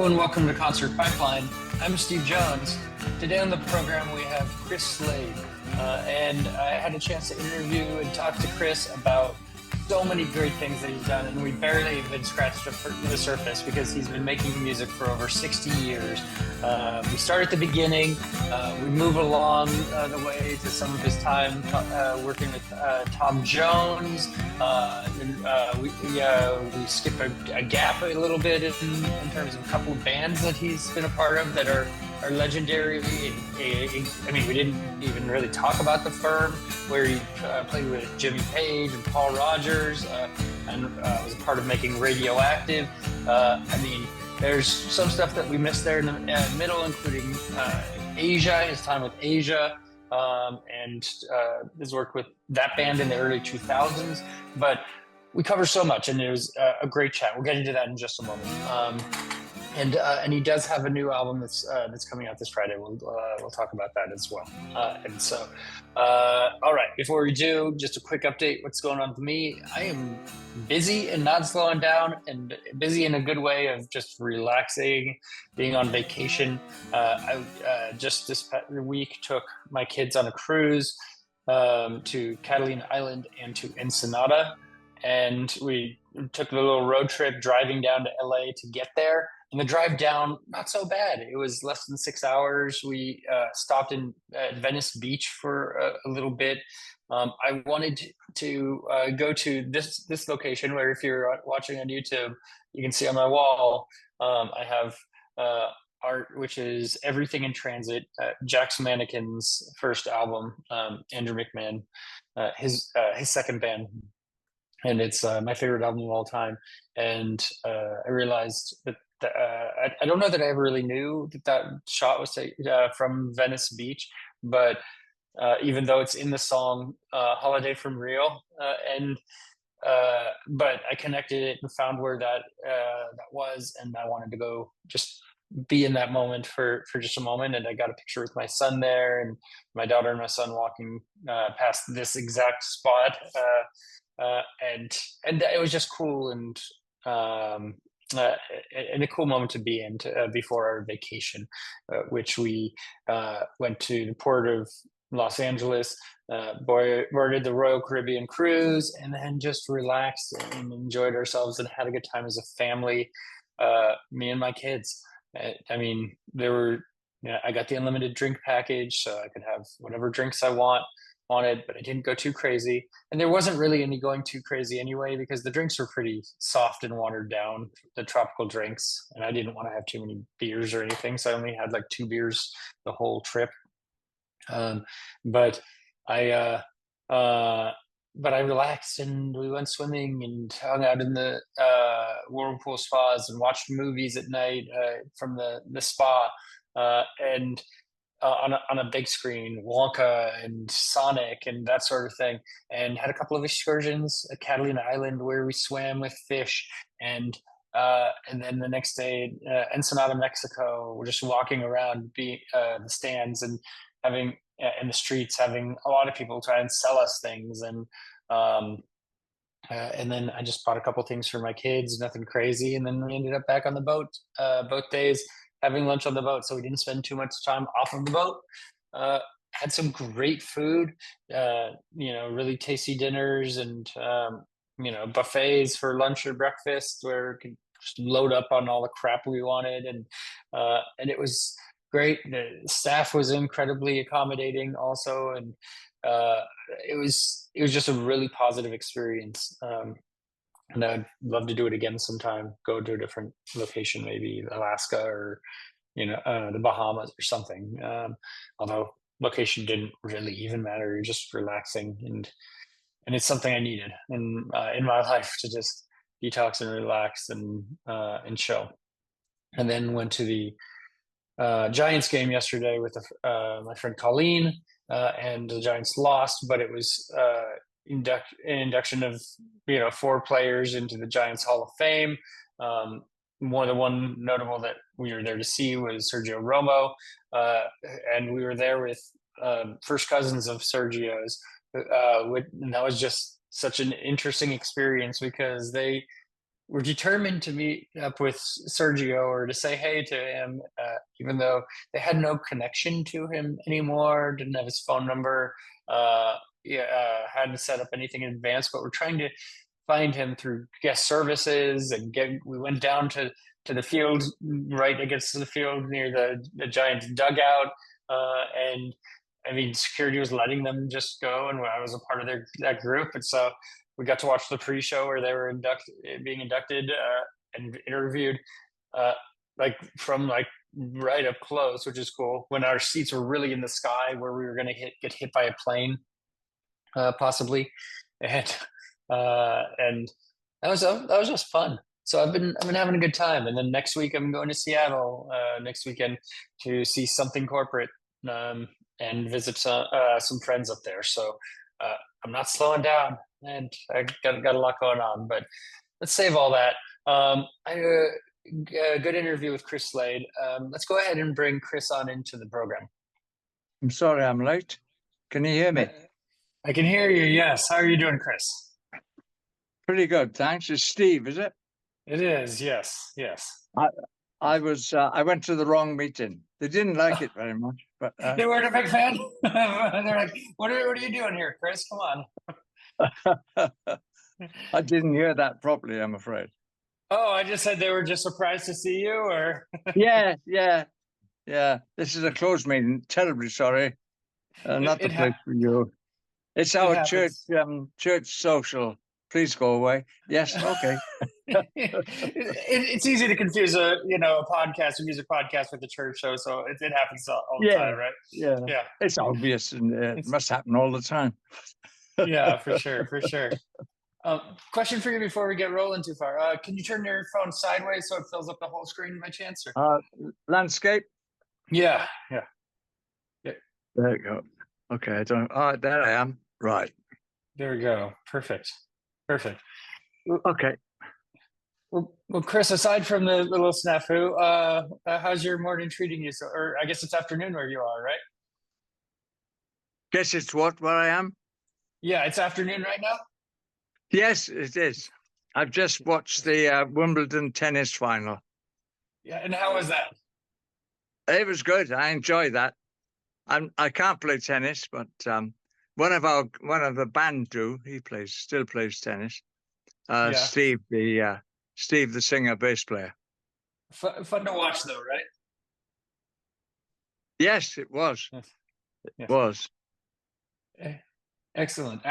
Hello and welcome to Concert Pipeline. I'm Steve Jones. Today on the program we have Chris Slade, and I had a chance to interview and talk to Chris about so many great things that he's done, and we barely even scratched the surface because he's been making music for over 60 years. We start at the beginning, we move along the way to some of his time working with Tom Jones, and we skip a gap a little bit in terms of a couple of bands that he's been a part of that are legendary. I mean, we didn't even really talk about The Firm, where he played with Jimmy Page and Paul Rogers, and was a part of making Radioactive. I mean, there's some stuff that we missed there in the middle, including Asia, his time with Asia, and his work with that band in the early 2000s. But we cover so much, and it was a great chat. We'll get into that in just a moment. And he does have a new album that's coming out this Friday. We'll talk about that as well. And so, all right. Before we do, just a quick update. What's going on with me? I am busy and not slowing down, and busy in a good way of just relaxing, being on vacation. I just this week took my kids on a cruise to Catalina Island and to Ensenada, and we took a little road trip driving down to LA to get there. And the drive down, not so bad. It was less than 6 hours. We stopped at Venice Beach for a little bit. I wanted to go to this location where, if you're watching on YouTube, you can see on my wall, I have art, which is Everything in Transit, Jack's Mannequin's first album, Andrew McMahon, his second band. And it's my favorite album of all time. And I realized that I don't know that I ever really knew that shot was from Venice Beach, but even though it's in the song Holiday from Rio, but I connected it and found where that was, and I wanted to go just be in that moment for just a moment. And I got a picture with my son there, and my daughter and my son walking past this exact spot, and it was just cool, and a cool moment to be in before our vacation, which we went to the port of Los Angeles, boarded the Royal Caribbean cruise, and then just relaxed and enjoyed ourselves and had a good time as a family, me and my kids. I mean, I got the unlimited drink package, so I could have whatever drinks I wanted, but I didn't go too crazy. And there wasn't really any going too crazy anyway, because the drinks were pretty soft and watered down, the tropical drinks, and I didn't want to have too many beers or anything, so I only had like 2 beers the whole trip. But I relaxed, and we went swimming and hung out in the whirlpool spas and watched movies at night from the spa, and on a big screen, Wonka and Sonic and that sort of thing, and had a couple of excursions at Catalina Island where we swam with fish, and then the next day, Ensenada, Mexico, we're just walking around the stands and having in the streets, having a lot of people try and sell us things, and then I just bought a couple things for my kids, nothing crazy, and then we ended up back on the boat both days, having lunch on the boat, so we didn't spend too much time off of the boat. Had some great food, really tasty dinners, and buffets for lunch or breakfast, where we could just load up on all the crap we wanted, and it was great. The staff was incredibly accommodating also, and it was just a really positive experience. And I'd love to do it again sometime, go to a different location, maybe Alaska or, the Bahamas or something. Although location didn't really even matter. You're just relaxing, and it's something I needed in my life, to just detox and relax and chill. And then went to the Giants game yesterday with my friend Colleen, and the Giants lost, but it was induction of 4 players into the Giants Hall of Fame. One notable that we were there to see was Sergio Romo, and we were there with first cousins of Sergio's, and that was just such an interesting experience, because they we're determined to meet up with Sergio or to say hey to him, even though they had no connection to him anymore, didn't have his phone number, hadn't set up anything in advance. But we're trying to find him through guest services and we went down to the field right against the field near the Giants dugout, and I mean security was letting them just go, and I was a part of that group, and so we got to watch the pre-show where they were being inducted and interviewed, like from like right up close, which is cool. When our seats were really in the sky, where we were going to get hit by a plane, possibly, and that was just fun. So I've been having a good time. And then next week I'm going to Seattle next weekend to see Something Corporate, and visit some friends up there. So I'm not slowing down, and I got a lot going on. But let's save all that. I a good interview with Chris Slade. Let's go ahead and bring Chris on into the program. I'm sorry I'm late. Can you hear me? I can hear you, yes. How are you doing, Chris? Pretty good, thanks. It's Steve, is it? It is, yes, yes. I went to the wrong meeting. They didn't like it very much, but they weren't a big fan. They're like, what are you doing here, Chris? Come on. I didn't hear that properly, I'm afraid. Oh, I just said they were just surprised to see you, or yeah. This is a closed meeting. Terribly sorry. Not the place for you. It's our church social. Please go away. Yes, okay. It's easy to confuse a podcast, a music podcast, with a church show, so it happens all the time, right? Yeah. It's obvious, and it must happen all the time. Yeah, for sure. Question for you before we get rolling too far. Can you turn your phone sideways so it fills up the whole screen by chance? Or? Landscape? Yeah. There you go. Okay, there I am. Right. There we go. Perfect. Okay. Well, Chris, aside from the little snafu, how's your morning treating you? So, or I guess it's afternoon where you are, right? Guess it's where I am? Yeah, it's afternoon right now? Yes, it is. I've just watched the Wimbledon tennis final. Yeah, and how was that? It was good. I enjoyed that. I can't play tennis, but one of the band he still plays tennis. Steve, the singer bass player. Fun to watch though, right? Yes, it was. It was. Excellent.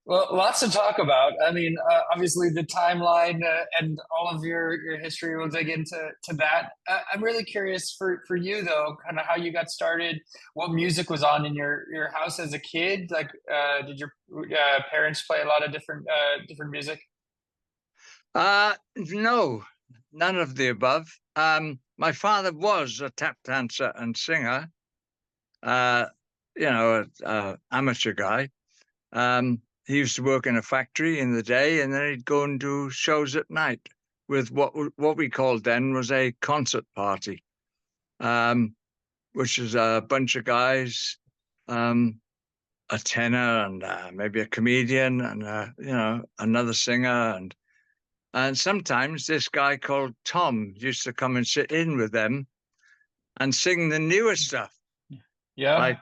Well, lots to talk about. I mean, obviously the timeline and all of your history. We'll dig into that. I'm really curious for you though, kind of how you got started. What music was on in your house as a kid? Like, did your parents play a lot of different music? No, none of the above. My father was a tap dancer and singer. Amateur guy. He used to work in a factory in the day, and then he'd go and do shows at night with what we called then was a concert party, which is a bunch of guys, a tenor and maybe a comedian and another singer, and sometimes this guy called Tom used to come and sit in with them and sing the newer stuff, like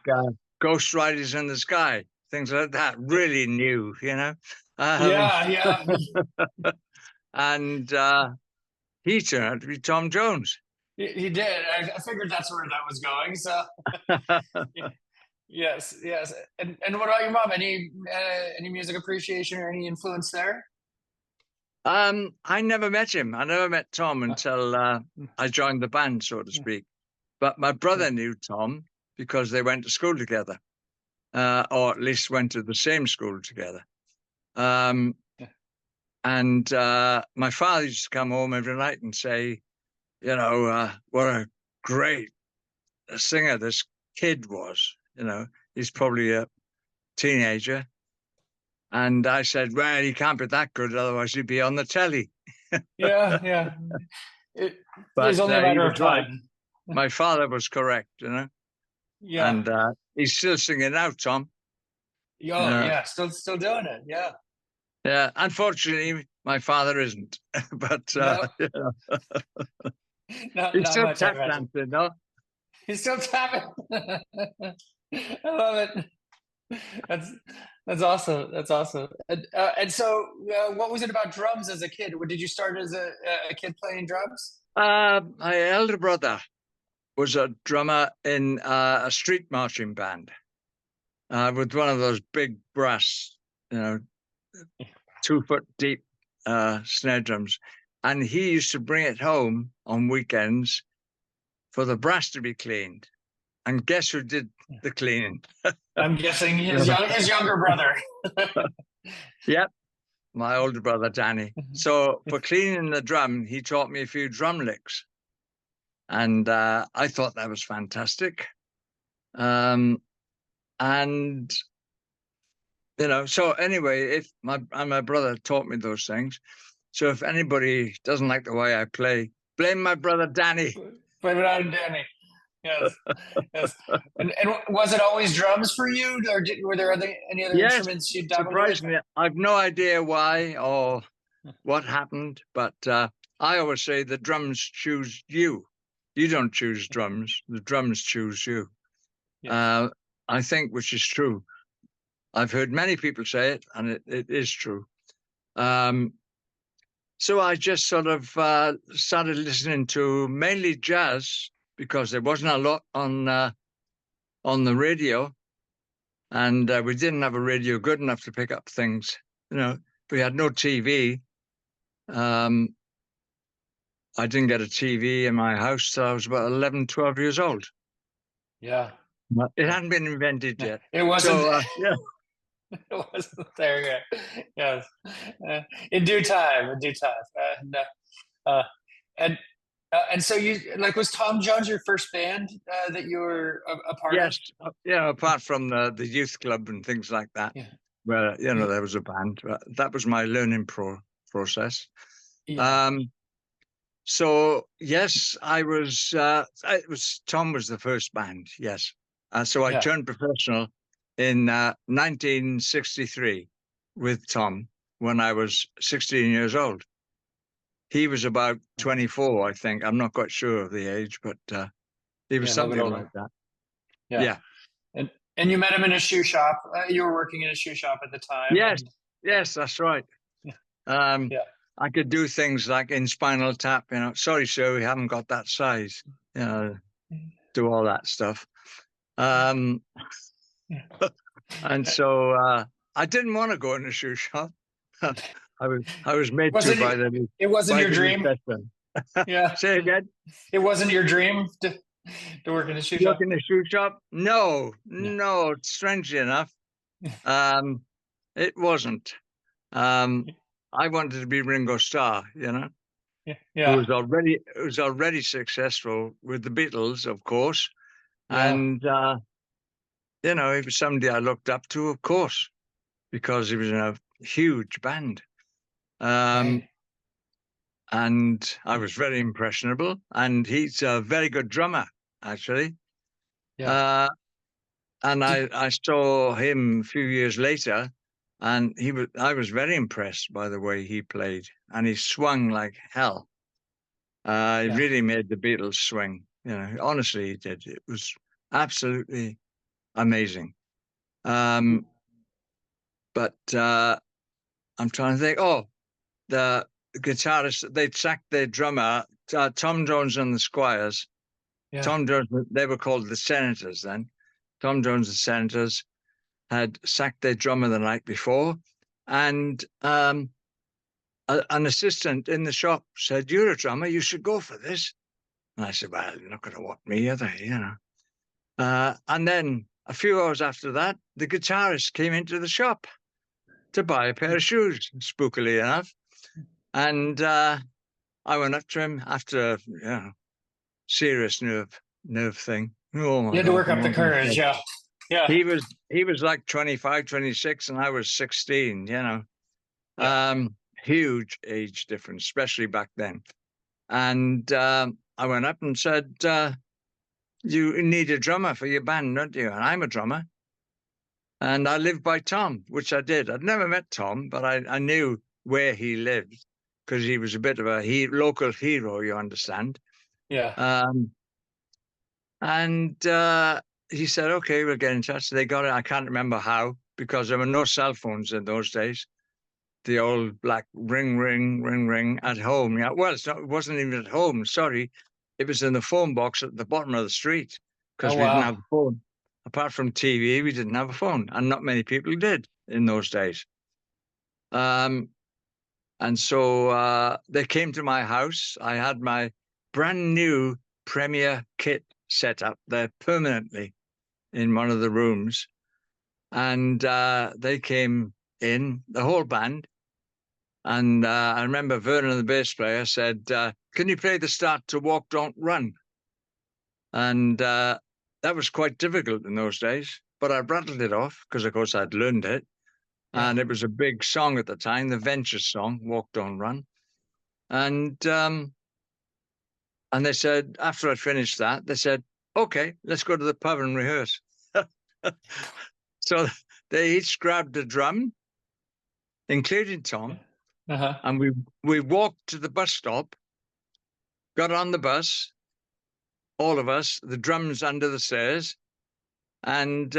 Ghost Riders in the Sky. Things like that, really new, Yeah. And he turned out to be Tom Jones. He did. I figured that's where that was going. So, yes. And what about your mom? Any music appreciation or any influence there? I never met him. I never met Tom until I joined the band, so to speak. But my brother knew Tom because they went to school together. Or at least went to the same school together. And my father used to come home every night and say, what a great singer this kid was. He's probably a teenager. And I said, well, he can't be that good, otherwise he'd be on the telly. Yeah. It's only a matter of time. My father was correct, Yeah. And he's still singing now, Tom. Yeah, still doing it. Yeah. Yeah. Unfortunately, My father isn't, but No, you know, he's not still much, I tap imagine. dancing, no? He's still tapping. I love it. That's that's awesome. That's awesome. And so, what was it about drums as a kid? Did you start as a kid playing drums? My elder brother was a drummer in a street marching band with one of those big brass, you know, 2 foot deep snare drums. And he used to bring it home on weekends for the brass to be cleaned. And guess who did the cleaning? I'm guessing his younger brother. Yep, my older brother, Danny. So for cleaning the drum, he taught me a few drum licks. And I thought that was fantastic. And you know, so anyway, if my brother taught me those things. So if anybody doesn't like the way I play, blame my brother Danny. Blame it on Danny. Yes, yes. And was it always drums for you, or were there any other Yes, instruments you dabbled with? surprisingly, I've no idea why or what happened, but I always say the drums choose you. You don't choose drums; the drums choose you. Yes. I think, which is true. I've heard many people say it, and it is true. So I just sort of started listening to mainly jazz because there wasn't a lot on the radio, and we didn't have a radio good enough to pick up things. You know, we had no TV. I didn't get a TV in my house till I was about 11, 12 years old. Yeah. But it hadn't been invented yet. It wasn't. So, yeah. It wasn't there yet. Yes. In due time. In due time. Uh, and and so was Tom Jones your first band that you were a part of? Yes. Yeah, apart from the youth club and things like that, Yeah. where, you know, there was a band. That was my learning process. Yeah. So yes, I was. It was Tom was the first band. Yes, so I Yeah. turned professional in 1963 with Tom when I was 16 years old. He was about 24, I think. I'm not quite sure of the age, but he was Yeah, a little bit something like older. that. Yeah. Yeah. And you met him in a shoe shop. You were working in a shoe shop at the time. Yes. And Yes, that's right. yeah. Um, Yeah. I could do things like in Spinal Tap. You know, sorry, sir, we haven't got that size. You know, do all that stuff. Um, and so I didn't want to go in a shoe shop. I was made Wasn't to by it, the it wasn't by your the dream? reception. Yeah. Say again. It wasn't your dream to work in a shoe Work shop? in a shoe shop? No, Yeah. no. Strangely enough, um, it wasn't. I wanted to be Ringo Starr, you know, Yeah. who was already successful with the Beatles, of course, Yeah. and you know, he was somebody I looked up to, of course, because he was in a huge band. Right. And I was very impressionable, and he's a very good drummer, actually. Yeah. Uh, and Did, I saw him a few years later, and I was very impressed by the way he played, and he swung like hell. He yeah. really made the Beatles swing. You know, honestly, he did. It was absolutely amazing. Um, but I'm trying to think. Oh, the guitarist, they'd sacked their drummer, Tom Jones and the Squires. Yeah. Tom Jones, they were called the Senators then. Tom Jones and the Senators had sacked their drummer the night before. And an assistant in the shop said, "You're a drummer, you should go for this." And I said, "Well, they're not going to want me, are they? You know." And then a few hours after that, the guitarist came into the shop to buy a pair of shoes, spookily enough. And I went up to him after, you know, serious nerve thing. Oh You my had to God! work up the courage. Yeah. Yeah. He was like 25, 26, and I was 16. You know, Yeah. huge age difference, especially back then. And I went up and said, "You need a drummer for your band, don't you?" And I'm a drummer. And I lived by Tom, which I did. I'd never met Tom, but I knew where he lived, because he was a bit of a local hero, you understand. Yeah. And he said, okay, we'll get in touch. They got it. I can't remember how, because there were no cell phones in those days. The old black ring, ring, ring, ring at home. Yeah. Well, it wasn't even at home. Sorry. It was in the phone box at the bottom of the street, Oh, because we didn't wow. have a phone. Apart from TV, we didn't have a phone, and not many people did in those days. And so they came to my house. I had my brand new Premier kit set up there permanently in one of the rooms. And they came in, the whole band. And I remember Vernon, the bass player, said, can you play the start to Walk, Don't Run? And that was quite difficult in those days. But I rattled it off because, of course, I'd learned it. Yeah. And it was a big song at the time, the Ventures song, Walk, Don't Run. And they said, after I'd finished that, they said, okay, let's go to the pub and rehearse. So they each grabbed a drum, including Tom, Uh-huh. and we walked to the bus stop, got on the bus, all of us, the drums under the stairs, and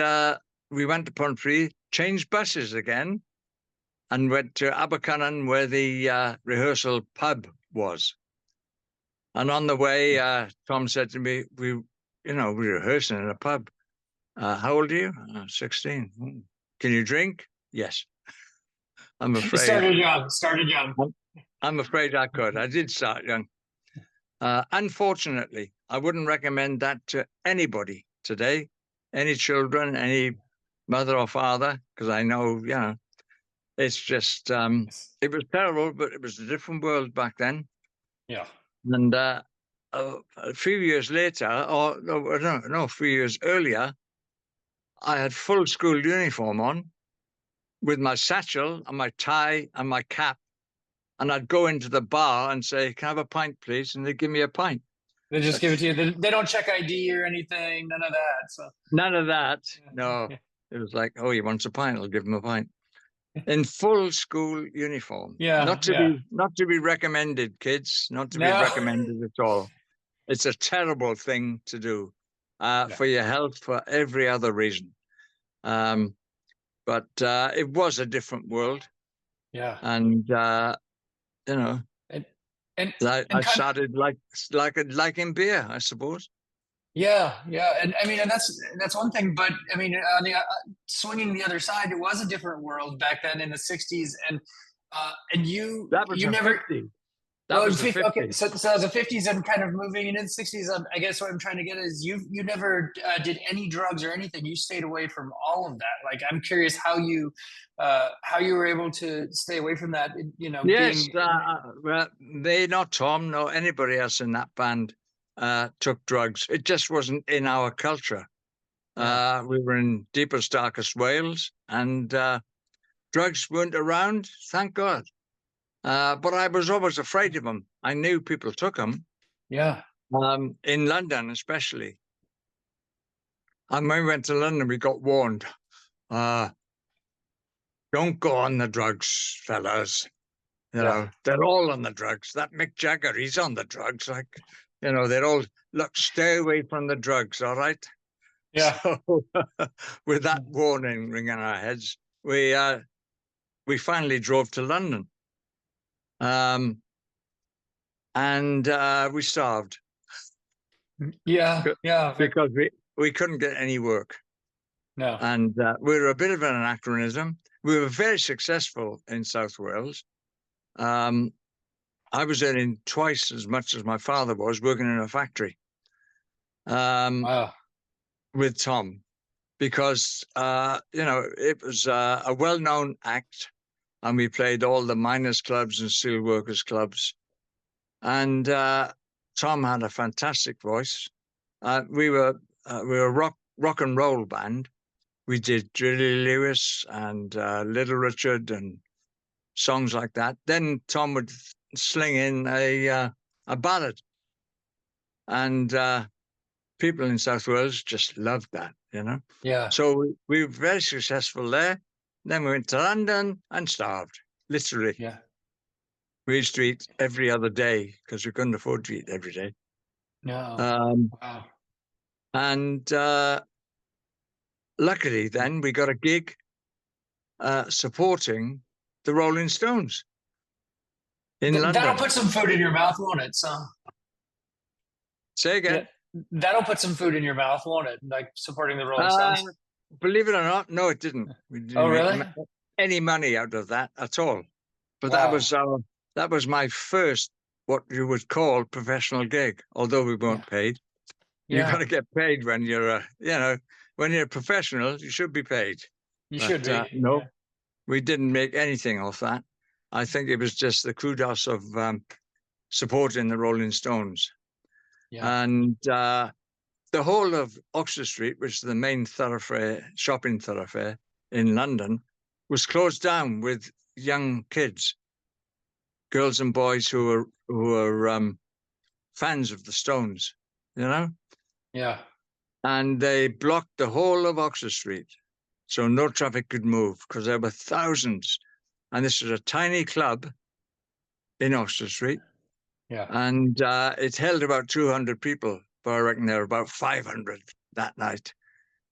we went to Puntfree, changed buses again, and went to Abercynon, where the rehearsal pub was. And on the way, Tom said to me, we're rehearsing in a pub. How old are you? 16. Can you drink? Yes. I'm You afraid. started young. I'm afraid I could. I did start young. Unfortunately, I wouldn't recommend that to anybody today, any children, any mother or father, because I know, it's just, it was terrible, but it was a different world back then. Yeah. And a few years later, or no, a few years earlier, I had full school uniform on with my satchel and my tie and my cap. And I'd go into the bar and say, can I have a pint, please? And they'd give me a pint. They just give it to you. They don't check ID or anything. None of that. So None of that. No. It was like, oh, he wants a pint. I'll give him a pint. In full school uniform. Yeah. Not to be recommended, kids. Not to be recommended at all. It's a terrible thing to do for your health, for every other reason. But it was a different world. Yeah. And and I started liking beer, I suppose. Yeah, and I mean, and that's one thing. But I mean, on the swinging the other side, it was a different world back then in the '60s, and you never. 50. That was the 50s. Okay, so that was the '50s, and kind of moving into the '60s. I guess what I'm trying to get is you never did any drugs or anything. You stayed away from all of that. Like, I'm curious how you were able to stay away from that. Yes, well, not Tom, nor anybody else in that band took drugs. It just wasn't in our culture. Yeah. We were in deepest, darkest Wales, and drugs weren't around. Thank God. But I was always afraid of them. I knew people took them. Yeah. In London, especially. And when we went to London, we got warned. Don't go on the drugs, fellas. They're all on the drugs. That Mick Jagger, he's on the drugs. Like, they're all, look, stay away from the drugs, all right? Yeah. So with that warning ringing in our heads, we finally drove to London. And we starved. Yeah. Because we couldn't get any work. No. And we were a bit of an anachronism. We were very successful in South Wales. I was earning twice as much as my father was working in a factory. Wow. With Tom, because it was a well-known act. And we played all the miners' clubs and steelworkers' clubs. And Tom had a fantastic voice. We were a rock and roll band. We did Julie Lewis and Little Richard and songs like that. Then Tom would sling in a ballad. And people in South Wales just loved that, Yeah. So we were very successful there. Then we went to London and starved, literally. Yeah. We used to eat every other day because we couldn't afford to eat every day. No. Um, Wow. and luckily, then we got a gig supporting the Rolling Stones in That'll London. put some food in your mouth, won't it? So Say yeah, again. that'll put some food in your mouth, won't it? Like supporting the Rolling Uh, Stones. Believe it or not, no, it didn't. We Oh, didn't make really? any money out of that at all. But Wow. that was my first, what you would call, professional gig. Although we Yeah. weren't paid, you got Yeah. to get paid when you're, when you're a professional, you should be paid. You But should be. no, Yeah. we didn't make anything off that. I think it was just the kudos of supporting the Rolling Stones. Yeah. And the whole of Oxford Street, which is the main thoroughfare, shopping thoroughfare in London, was closed down with young kids, girls and boys who were fans of the Stones, you know, Yeah. and they blocked the whole of Oxford Street, so no traffic could move because there were thousands, and this was a tiny club in Oxford Street, Yeah. and it held about 200 people, but I reckon there were about 500 that night.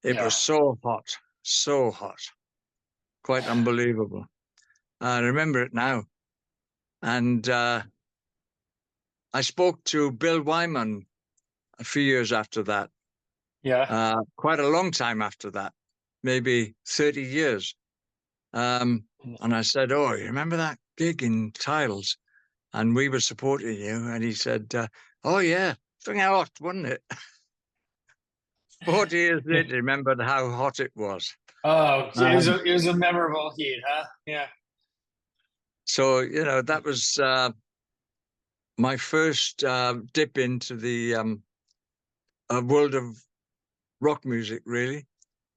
It Yeah. was so hot, quite unbelievable. I remember it now. And I spoke to Bill Wyman a few years after that, Yeah. quite a long time after that, maybe 30 years. And I said, "Oh, you remember that gig in Tiles? And we were supporting you." And he said, "Oh, yeah, thing hot, wasn't it?" 40 years Yeah. later, he remembered how hot it was. Oh, Um, it was a memorable heat, huh? Yeah. so, that was my first dip into the world of rock music, really.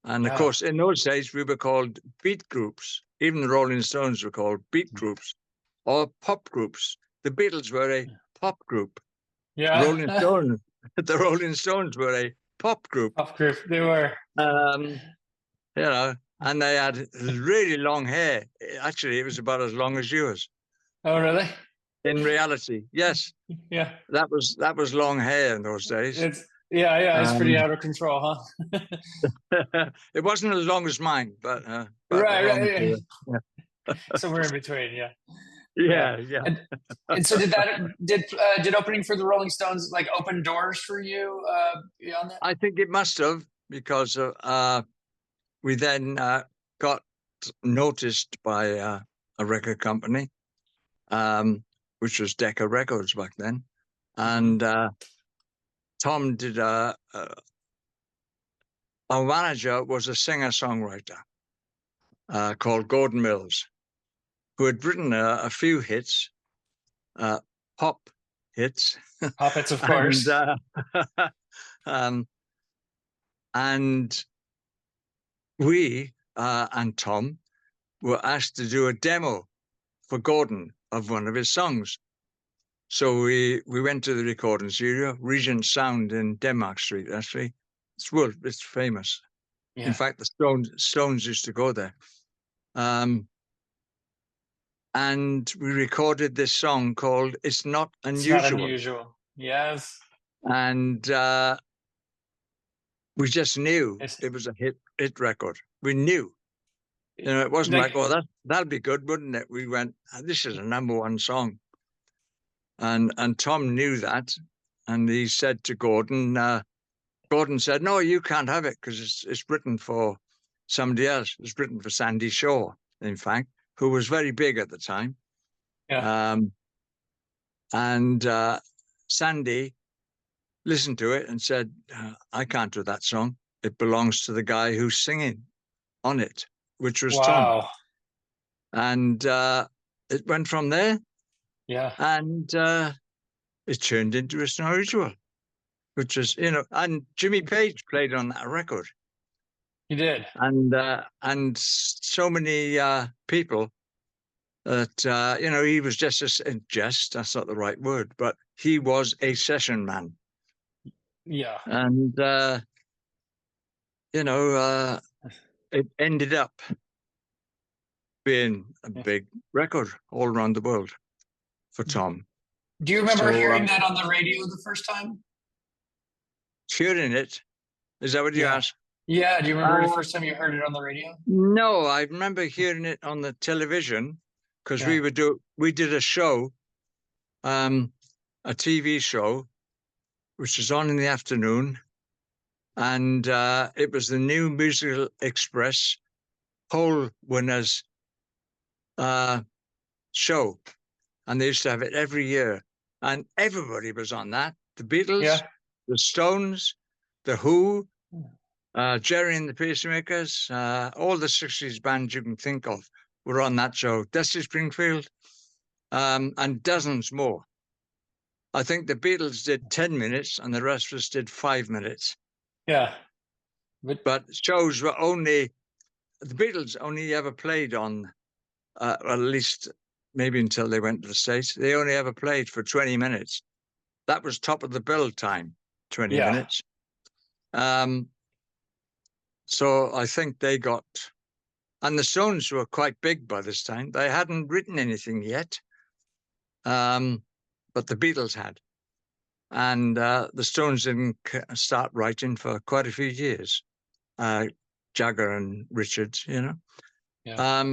And of Yeah. course, in those days, we were called beat groups. Even the Rolling Stones were called beat groups or pop groups. The Beatles were a pop group. Rolling Yeah. Stones, the Rolling Stones were a pop group. Off group. They were. Um, and they had really long hair. Actually, it was about as long as yours. Oh, really? In reality, yes, Yeah. that was long hair in those days. It's yeah. It's pretty Um, out of control, huh? it wasn't as long as mine, but Right. along Right. to it. Somewhere in between. Yeah. Yeah. Yeah, yeah. And so did opening for the Rolling Stones like open doors for you beyond that? I think it must have because we then got noticed by a record company, which was Decca Records back then, Hmm. and Tom did our manager was a singer-songwriter called Gordon Mills, who had written a few hits, pop hits, Puppets, of and course. um, and we and Tom were asked to do a demo for Gordon of one of his songs. So we went to the recording studio, Regent Sound in Denmark Street. Actually, it's famous. In Yeah. fact, the Stones used to go there. And we recorded this song called "It's Not It's not Unusual," unusual. Yes. and we just knew It's it was a hit record. We knew, it wasn't like, like "Oh, that'll be good, wouldn't it?" We went, "This is a number one song," and Tom knew that, and he said to Gordon. Gordon said, "No, you can't have it because it's written for somebody else. It's written for Sandy Shaw, in fact, who was very big at the time." yeah. Um, and Sandy listened to it and said, "I can't do that song. It belongs to the guy who's singing on it," which was Tom. Wow. And it went from there, Yeah. and it turned into "It's Not Unusual," which was, and Jimmy Page played on that record. You did. And so many people that he was just that's not the right word, but he was a session man, Yeah. and it ended up being a Yeah. big record all around the world for Tom. Do you remember So hearing that on the radio the first time? hearing it, is that what you Yeah. asked? Yeah. Do you remember the first time you heard it on the radio? No, I remember hearing it on the television because Yeah. we did a show, a TV show, which was on in the afternoon, and it was the New Musical Express poll winners show, and they used to have it every year, and everybody was on that. The Beatles, Yeah. the Stones, the Who, Jerry and the Pacemakers, all the 60s bands you can think of were on that show. Dusty Springfield, and dozens more. I think the Beatles did 10 minutes and the rest of us did 5 minutes. Yeah. But shows were only, the Beatles only ever played on, at least maybe until they went to the States, they only ever played for 20 minutes. That was top of the bill time, 20 minutes. So I think they got, and the Stones were quite big by this time. They hadn't written anything yet, but the Beatles had. And the Stones didn't start writing for quite a few years. Jagger and Richards, you know. Yeah.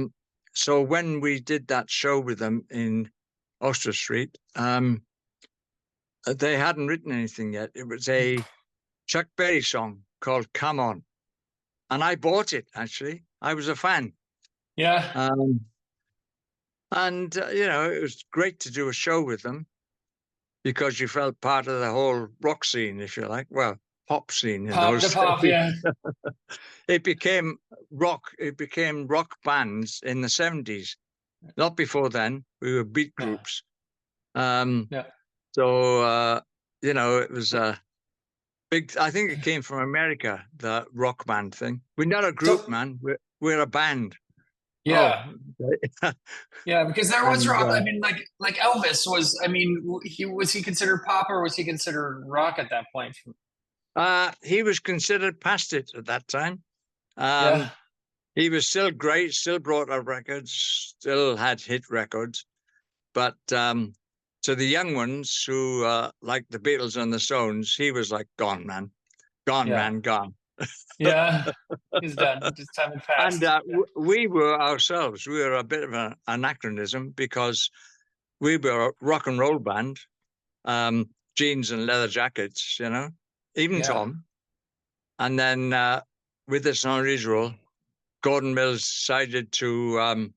So when we did that show with them in Oster Street, they hadn't written anything yet. It was a Chuck Berry song called "Come On," and I bought it. Actually, I was a fan. Yeah. And you know, it was great to do a show with them because you felt part of the whole rock scene, if you like. Well, pop scene in Pop to those pop. days. Yeah. It became rock. It became rock bands in the 70s. Not before then. We were beat groups. Yeah. So you know, it was a big. I think it came from America, the rock band thing. We're not a group, So, man. We're a band. yeah. Oh, Yeah, because there was and rock. I mean, like Elvis was. I mean, he considered pop or was he considered rock at that point? he was considered past it at that time. Yeah. He was still great, still brought out records, still had hit records. But to the young ones who like the Beatles and the Stones, he was like gone, man. Gone, Yeah. man, gone. Yeah. He's done. Just time had And passed. we were ourselves. We were a bit of an anachronism because we were a rock and roll band, jeans and leather jackets, you know, even Yeah. Tom. And then with this unusual, Gordon Mills decided to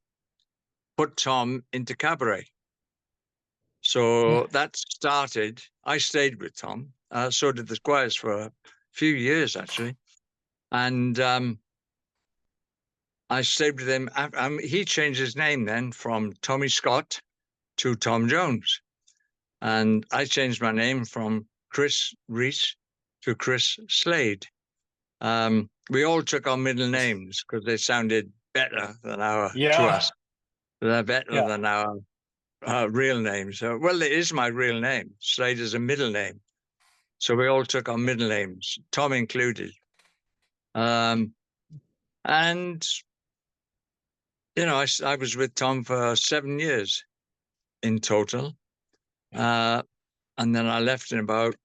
put Tom into cabaret. So that started, I stayed with Tom. So did the Squires for a few years, actually. And I stayed with him. He changed his name then from Tommy Scott to Tom Jones. And I changed my name from Chris Reese to Chris Slade. We all took our middle names because they sounded better than to Yeah. us. They're better Yeah. than our real names. Well, it is my real name. Slade is a middle name. So we all took our middle names, Tom included. And, you know, I was with Tom for 7 years in total. And then I left in about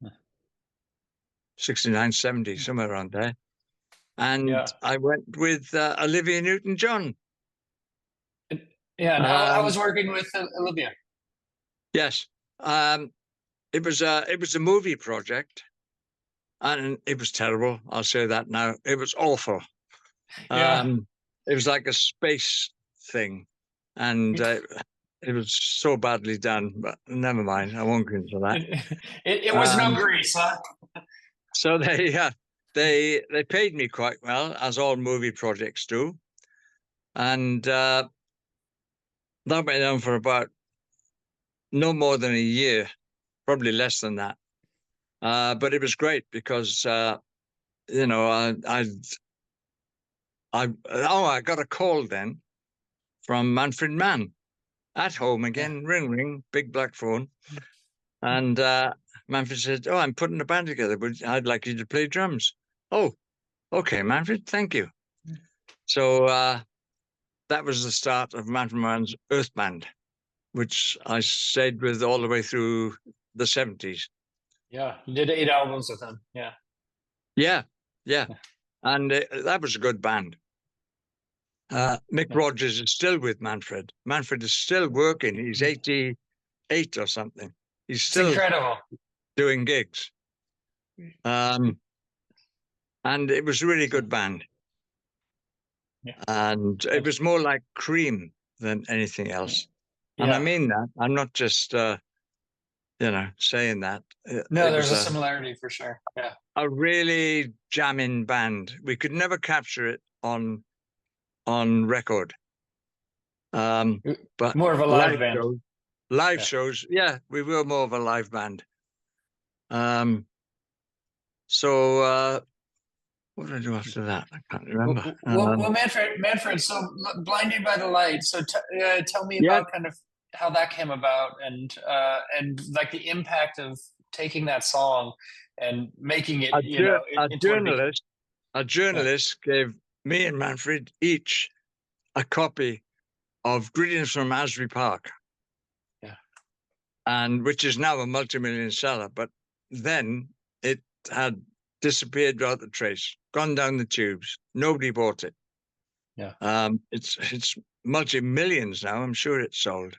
69, 70, somewhere around there. And Yeah. I went with Olivia Newton-John. Yeah. And how Um, was working with Olivia? yes. It was a movie project, and it was terrible. I'll say that now. It was awful. Yeah. It was like a space thing, and it was so badly done. But never mind, I won't go into that. It was no Um, grease, huh? so they paid me quite well, as all movie projects do, and that went on for about no more than a year, probably less than that. But it was great because you know I got a call then from Manfred Mann at home Yeah. again, ring ring, big black phone, and Manfred said, "Oh, I'm putting a band together, but I'd like you to play drums." Oh, okay, Manfred, thank you. So that was the start of Manfred Mann's Earth Band. which I stayed with all the way through the 70s. Yeah, you did 8 albums with him. Yeah. Yeah, yeah. And that was a good band. Mick Yeah. Rogers is still with Manfred. Manfred is still working. He's 88 or something. He's It's still incredible. doing gigs. And it was a really good band. Yeah. And it was more like Cream than anything else. And I Yeah. mean that. I'm not just, saying that. No, It there's was a similarity for sure. Yeah. a really jamming band. We could never capture it on record. But More of a live band. live Yeah. shows, yeah, we were more of a live band. So what did I do after that? I can't remember. Well, Manfred. So blinded by the light. So tell me Yeah, about kind of how that came about, and like the impact of taking that song and making it, a into what it became. journalist, Yeah. gave me and Manfred each a copy of Greetings from Asbury Park. Yeah. And which is now a multi-million seller, but then it had disappeared without a trace, gone down the tubes. Nobody bought it. Yeah. It's multi-millions now. I'm sure it's sold.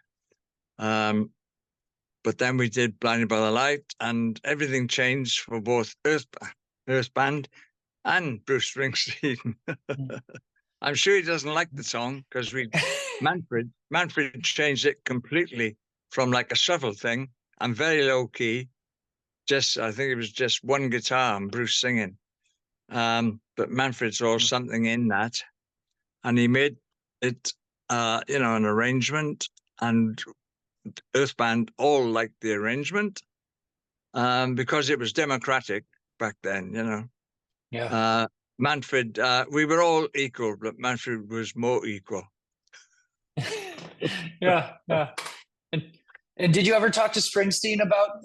But then we did Blinded by the Light, and everything changed for both Earth Band and Bruce Springsteen. I'm sure he doesn't like the song because Manfred changed it completely from like a shuffle thing and very low key. I think it was just one guitar and Bruce singing. But Manfred saw something in that, and he made it, an arrangement, and Earth Band all liked the arrangement, because it was democratic back then. Yeah. Manfred, we were all equal, but Manfred was more equal. Yeah. Yeah. And did you ever talk to Springsteen about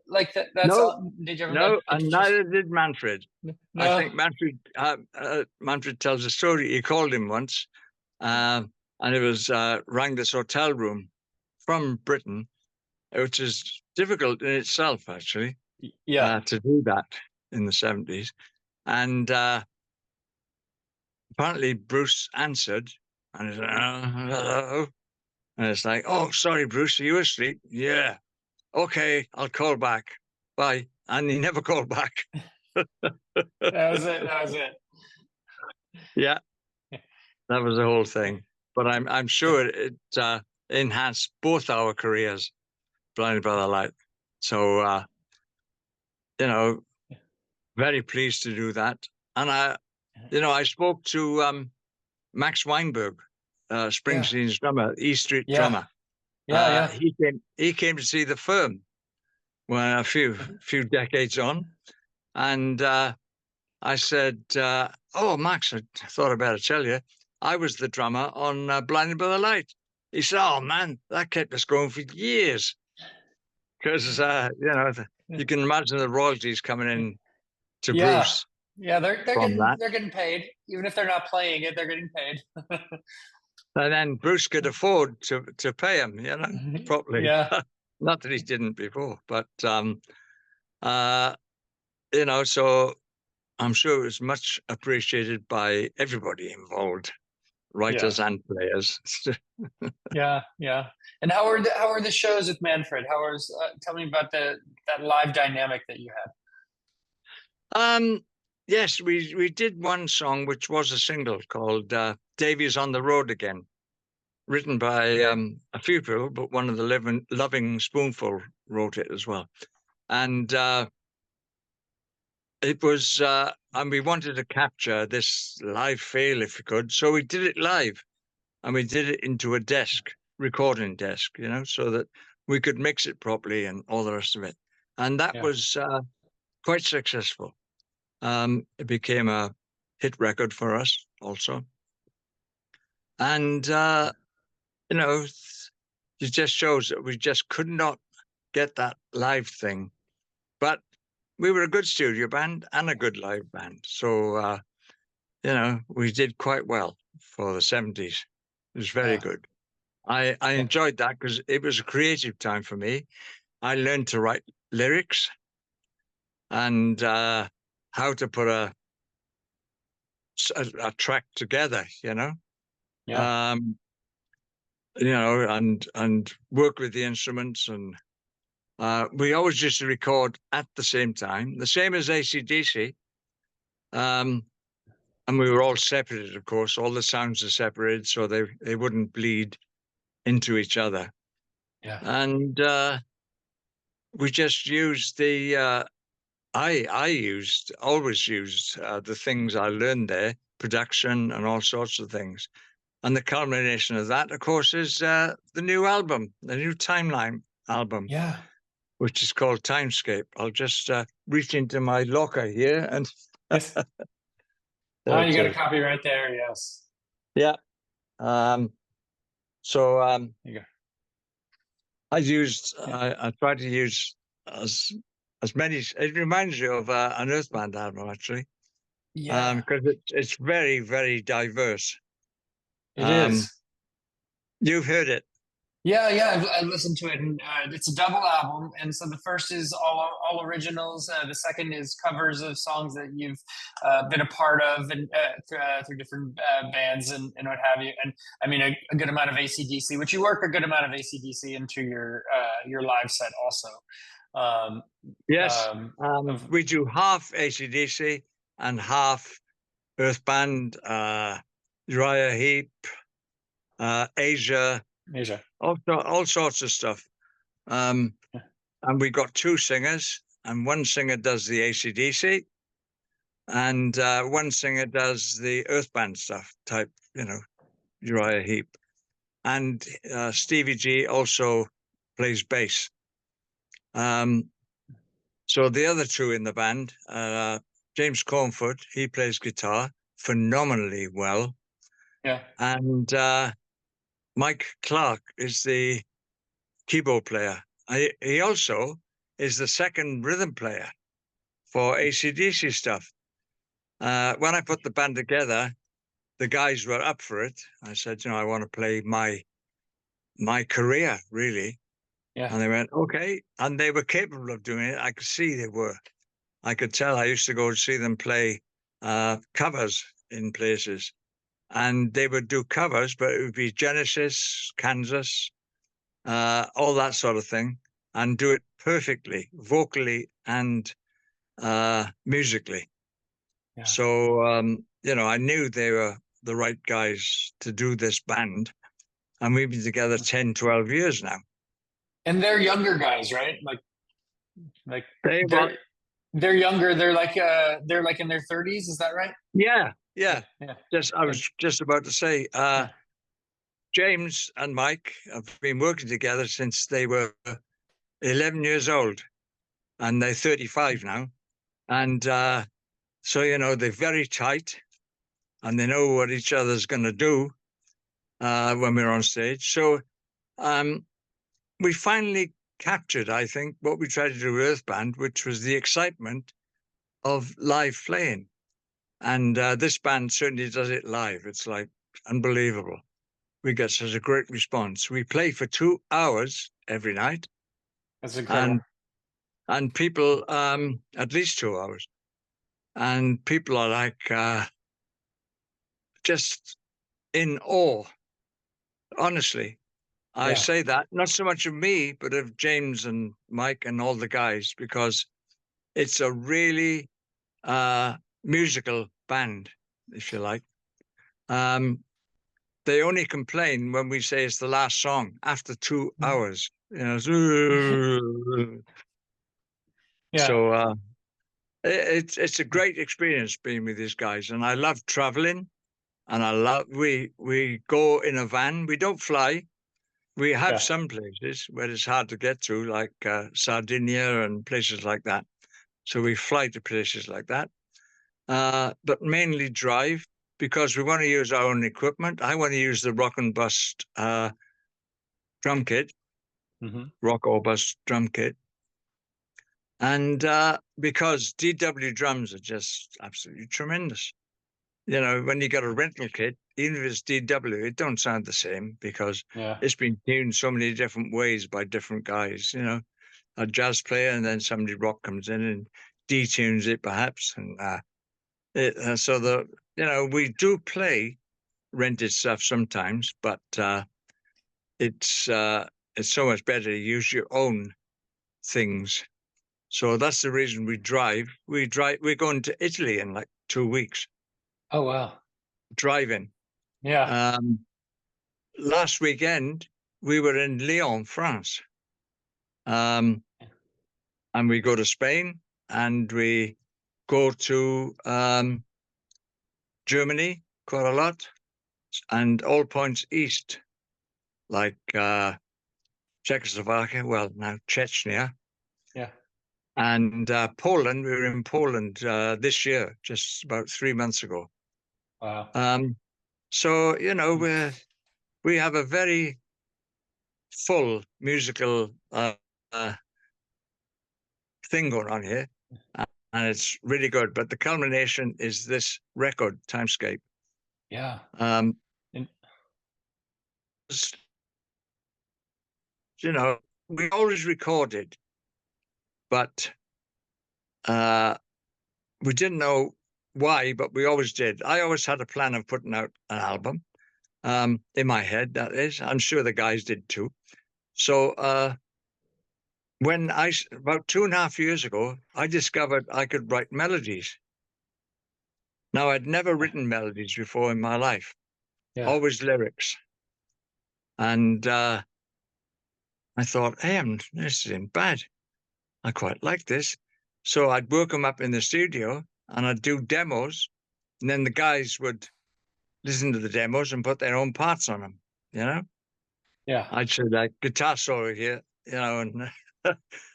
like that? That's No, all. Did you ever no, get and neither did Manfred. No. I think Manfred tells a story. He called him once, and it was rang this hotel room from Britain, which is difficult in itself, actually, Yeah. to do that in the 70s. And apparently Bruce answered, and he said, hello. And it's like, oh, sorry, Bruce, are you asleep? Yeah. Okay, I'll call back. Bye. And he never called back. That was it. That was it. Yeah, that was the whole thing. But I'm sure it enhanced both our careers, Blinded by the Light. So very pleased to do that. And I spoke to Max Weinberg, Yeah. Springsteen's drummer, E Street Yeah. drummer. Yeah. He came to see the Firm when a few decades on, and I said, "Oh, Max, I thought I'd better tell you, I was the drummer on Blinded by the Light." He said, "Oh man, that kept us going for years." Because you can imagine the royalties coming in to Yeah. Bruce Yeah. They're from getting that. they're getting paid, even if they're not playing it. They're getting paid. And then Bruce could afford to pay him, properly. Yeah. Not that he didn't before, but so I'm sure it was much appreciated by everybody involved, Yeah. writers and players. Yeah. Yeah. And how are the shows with Manfred? Tell me about that live dynamic that you Yes, we did one song which was a single called "Davy's on the Road Again," written by a few people, but one of the Loving Spoonful wrote it as well. And it was, and we wanted to capture this live feel if we could. So we did it live, and we did it into a recording desk, so that we could mix it properly and all the rest of it. And that had? was quite successful. It became a hit record for us also. And, it just shows that we just could not get that live thing. But we were a good studio band and a good live band. So, we did quite well for the 70s. It was very Yeah. good. I Yeah. enjoyed that because it was a creative time for me. I learned to write lyrics and how to put a track together, Yeah. um, and work with the instruments. And we always used to record at the same time, the same as AC/DC. And we were all separated, of course. All the sounds are separated so they wouldn't bleed into each other. Yeah. And we just used always used the things I learned there, production and all sorts of things. And the culmination of that, of course, is the new album, the new Timeline album, Yeah. which is called Timescape. I'll just reach into my locker here and Yes. there Oh, you it got a is. copy right there. Yes. Yeah. Um, so There you go. Yeah. I tried to use as as many. It reminds you of an Earth Band album, actually, Yeah. because it's very, very diverse. It Um, is. you've heard it. Yeah, yeah, I've listened to it, and it's a double album. And so the first is all originals. The second is covers of songs that you've been a part of, and through different bands and what have you. And I mean, a good amount of AC/DC, which you work a good amount of AC/DC into your live set also. Um, Yes, of we do half AC/DC and half Earth Band, Uriah Heep, Asia, Asia. all sorts of stuff. Um, and we got two singers, and one singer does the AC/DC, and one singer does the Earth Band stuff type, Uriah Heep. And Stevie G also plays bass. So the other two in the band, James Cornford, he plays guitar phenomenally well, Yeah, and Mike Clark is the keyboard player. He also is the second rhythm player for AC/DC stuff. When I put the band together, the guys were up for it. I said, I want to play my career, really. yeah, And they went, okay. And they were capable of doing it. I could see they were. I could tell. I used to go and see them play covers in places. And they would do covers, but it would be Genesis, Kansas, all that sort of thing, and do it perfectly, vocally and musically. yeah. So, I knew they were the right guys to do this band. And we've been together 10, 12 years now. And they're younger guys, right? Like They were, they're younger. They're like in their 30s. Is that right? yeah, yeah. Yeah, yeah, I and, was just about to say, yeah. James and Mike have been working together since they were 11 years old, and they're 35 now. And so, they're very tight and they know what each other's going to do when we're on stage. So we finally captured, I think, what we tried to do with Earth Band, which was the excitement of live playing. And this band certainly does it live. It's like unbelievable. We get such a great response. We play for 2 hours every night, That's incredible. and people at least 2 hours, and people are like just in awe. Honestly, I Yeah, say that not so much of me, but of James and Mike and all the guys, because it's a really musical band, if you like. They only complain when we say it's the last song after 2 hours. yeah, So it's a great experience being with these guys, and I love traveling. And we go in a van. We don't fly. We have yeah. some places where it's hard to get to, like Sardinia and places like that. So we fly to places like that, but mainly drive because we want to use our own equipment. I want to use the Rock and Bust drum kit, Hmm. Rock or Bust drum kit, and because DW drums are just absolutely tremendous. When you get a rental kit, even if it's DW, it don't sound the same because Yeah. it's been tuned so many different ways by different guys. You know, a jazz player, and then somebody rock comes in and detunes it perhaps, and so we do play rented stuff sometimes, but it's so much better to use your own things. So that's the reason we drive. We're going to Italy in like 2 weeks, Oh wow. driving. Yeah. Um, Last weekend we were in Lyon, France, um, and we go to Spain, and we go to Germany quite a lot, and all points east, like Czechoslovakia, well, now Chechnya, Yeah. and Poland. We were in Poland this year, just about 3 months ago. Wow. So, we have a very full musical uh, thing going on here, and it's really good. But the culmination is this record, Timescape. Yeah. Um, And, you know, we always recorded, but we didn't know why, but we always did. I always had a plan of putting out an album, in my head, that is. I'm sure the guys did too. So about 2.5 years ago, I discovered I could write melodies. Now, I'd never written melodies before in my life, yeah. always lyrics. And I thought, hey, this isn't bad. I quite like this. So I'd work them up in the studio and I'd do demos. And then the guys would listen to the demos and put their own parts on them, you know? Yeah. I'd say like guitar solo here, and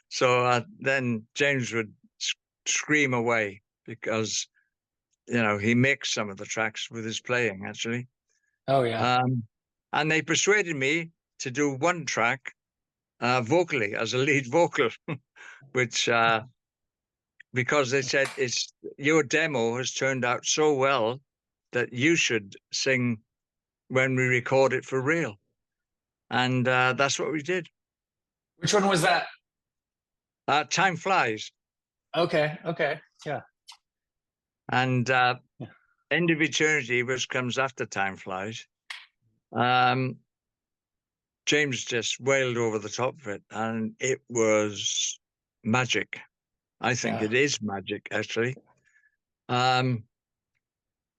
so then James would scream away because, he makes some of the tracks with his playing actually. Oh yeah. Um, and they persuaded me to do one track vocally as a lead vocal, which because they said your demo has turned out so well that you should sing when we record it for real. And that's what we did. Which one was that? Time Flies. Okay. Okay. Yeah. And Yeah. End of Eternity, which comes after Time Flies. Um, James just wailed over the top of it, and it was magic. I think Yeah. it is magic, actually.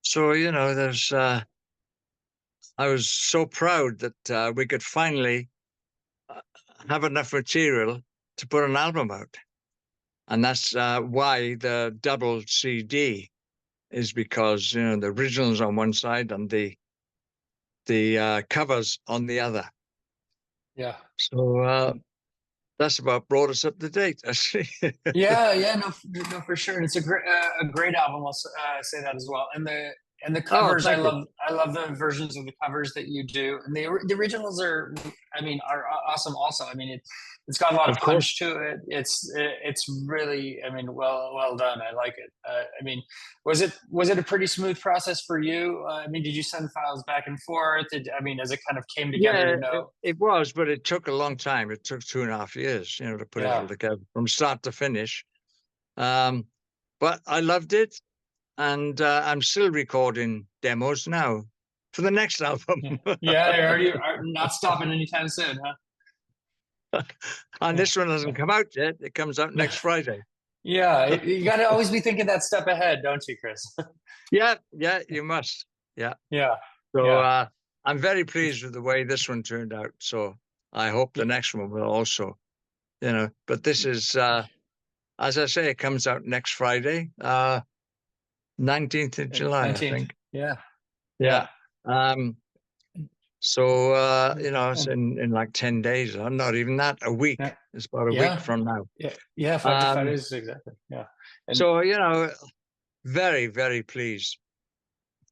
So, I was so proud that we could finally have enough material to put an album out. And that's why the double CD is because, the original's on one side and the covers on the other. Yeah. So that's about brought us up to date, actually. Yeah, yeah, no, no, for sure. And it's a great album. I'll say that as well. And the Oh, covers, thank you. I love the versions of the covers that you do. And the originals are, are awesome. Also, it's got a lot of Of course. punch to it. It's really, well done. I like it. Was it a pretty smooth process for you? Did you send files back and forth? As it kind of came together, Yeah, it was, but it took a long time. It took 2.5 years, to put it all Yeah, together from start to finish. But I loved it, and I'm still recording demos now for the next album. yeah, yeah. They already are not stopping anytime soon, huh? And Yeah. this one hasn't come out yet. It comes out next Friday. Yeah, you got to always be thinking that step ahead, don't you, Chris? Yeah, you must. Yeah. Yeah, So yeah, I'm very pleased with the way this one turned out. So I hope the next one will also, but this is, as I say, it comes out next Friday, 19th of July, I 19th. think. Yeah, Yeah. yeah, Um, so, it's and in like 10 days, or not even that, a week. yeah, It's about a week yeah, from now. yeah, yeah. 5 Um, days exactly. Yeah, and so, very, very pleased.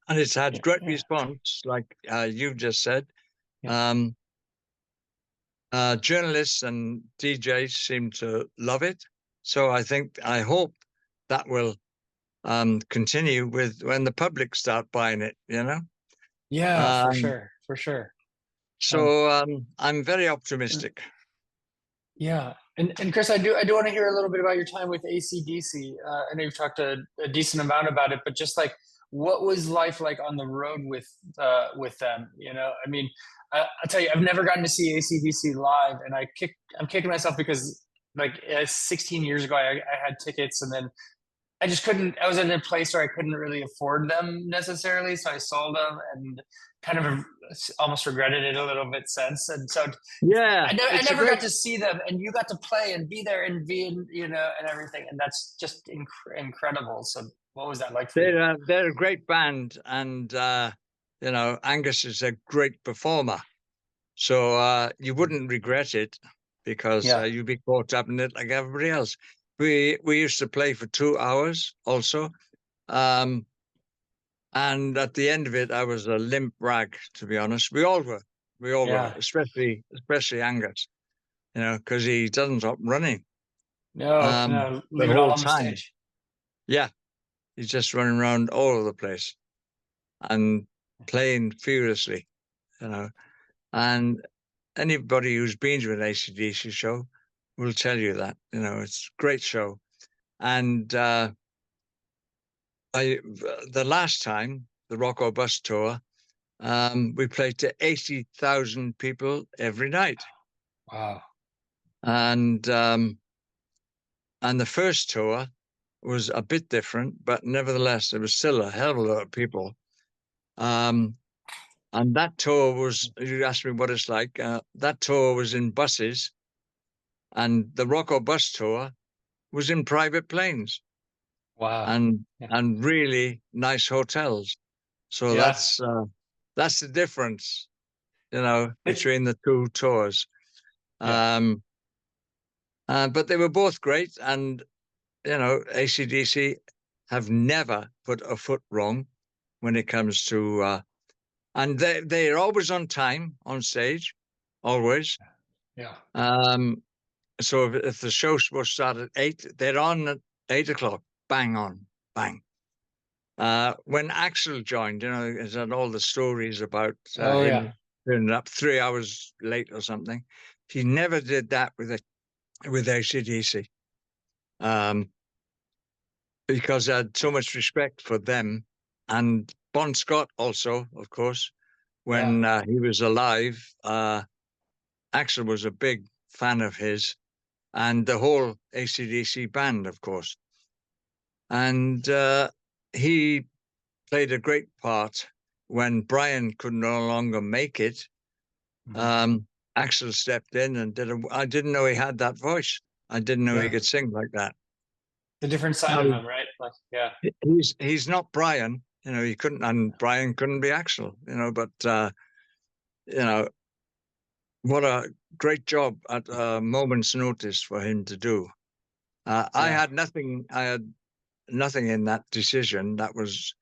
And it's had yeah, great yeah, response, like you just said. yeah, Um, Journalists and DJs seem to love it. So I hope that will continue with when the public start buying it, Yeah, for Um, sure, for sure. Um, so I'm very optimistic. yeah, and Chris, I do want to hear a little bit about your time with AC/DC. I know you've talked a decent amount about it, but just like, what was life like on the road with them? You know, I mean, I'll tell you, I've never gotten to see AC/DC live, and I'm kicking myself because like 16 years ago, I had tickets, and then I just couldn't. I was in a place where I couldn't really afford them necessarily, so I sold them and kind of almost regretted it a little bit since. And so Yeah, I it's a never got great. to see them, and you got to play and be there and be in, and everything, and that's just incredible. So, what was that like for you? They're a great band, and Angus is a great performer. So you wouldn't regret it because Yeah, you'd be caught up in it like everybody else. We used to play for 2 hours also, um, and at the end of it, I was a limp rag, to be honest. We all were, yeah. especially Angus, because he doesn't stop running No, no, the leave it all whole on the time. stage. Yeah, he's just running around all over the place and playing furiously, you know. And anybody who's been to an AC/DC show will tell you that, it's a great show. And the last time, the Rock or Bus tour, we played to 80,000 people every night. Wow. And the first tour was a bit different, but nevertheless, there was still a hell of a lot of people. Um, and that tour was, you asked me what it's like, that tour was in buses, and the Rock or Bus tour was in private planes Wow. and Yeah. really nice hotels. So Yeah. that's the difference, It, between the two tours. yeah. Um, but they were both great, and AC/DC have never put a foot wrong when it comes to, and they're always on time on stage, always. Yeah. Um, so if the show's supposed to start at 8, they're on at 8 o'clock, bang on, bang. When Axl joined, is that all the stories about Oh yeah. him turning up 3 hours late or something. He never did that with AC/DC, um, because I had so much respect for them and Bon Scott also, of course. Yeah. When he was alive, Axl was a big fan of his and the whole AC/DC band, of course. And he played a great part when Brian could no longer make it. Mhm. Um, Axl stepped in and I didn't know he had that voice. I didn't know he Yeah. could sing like that. The different side Now, of him, right? Like, yeah. he's not Brian. He couldn't, and Brian couldn't be Axl. But you know, what a great job at a moment's notice for him to do. I Yeah. had nothing. I had nothing in that decision. That was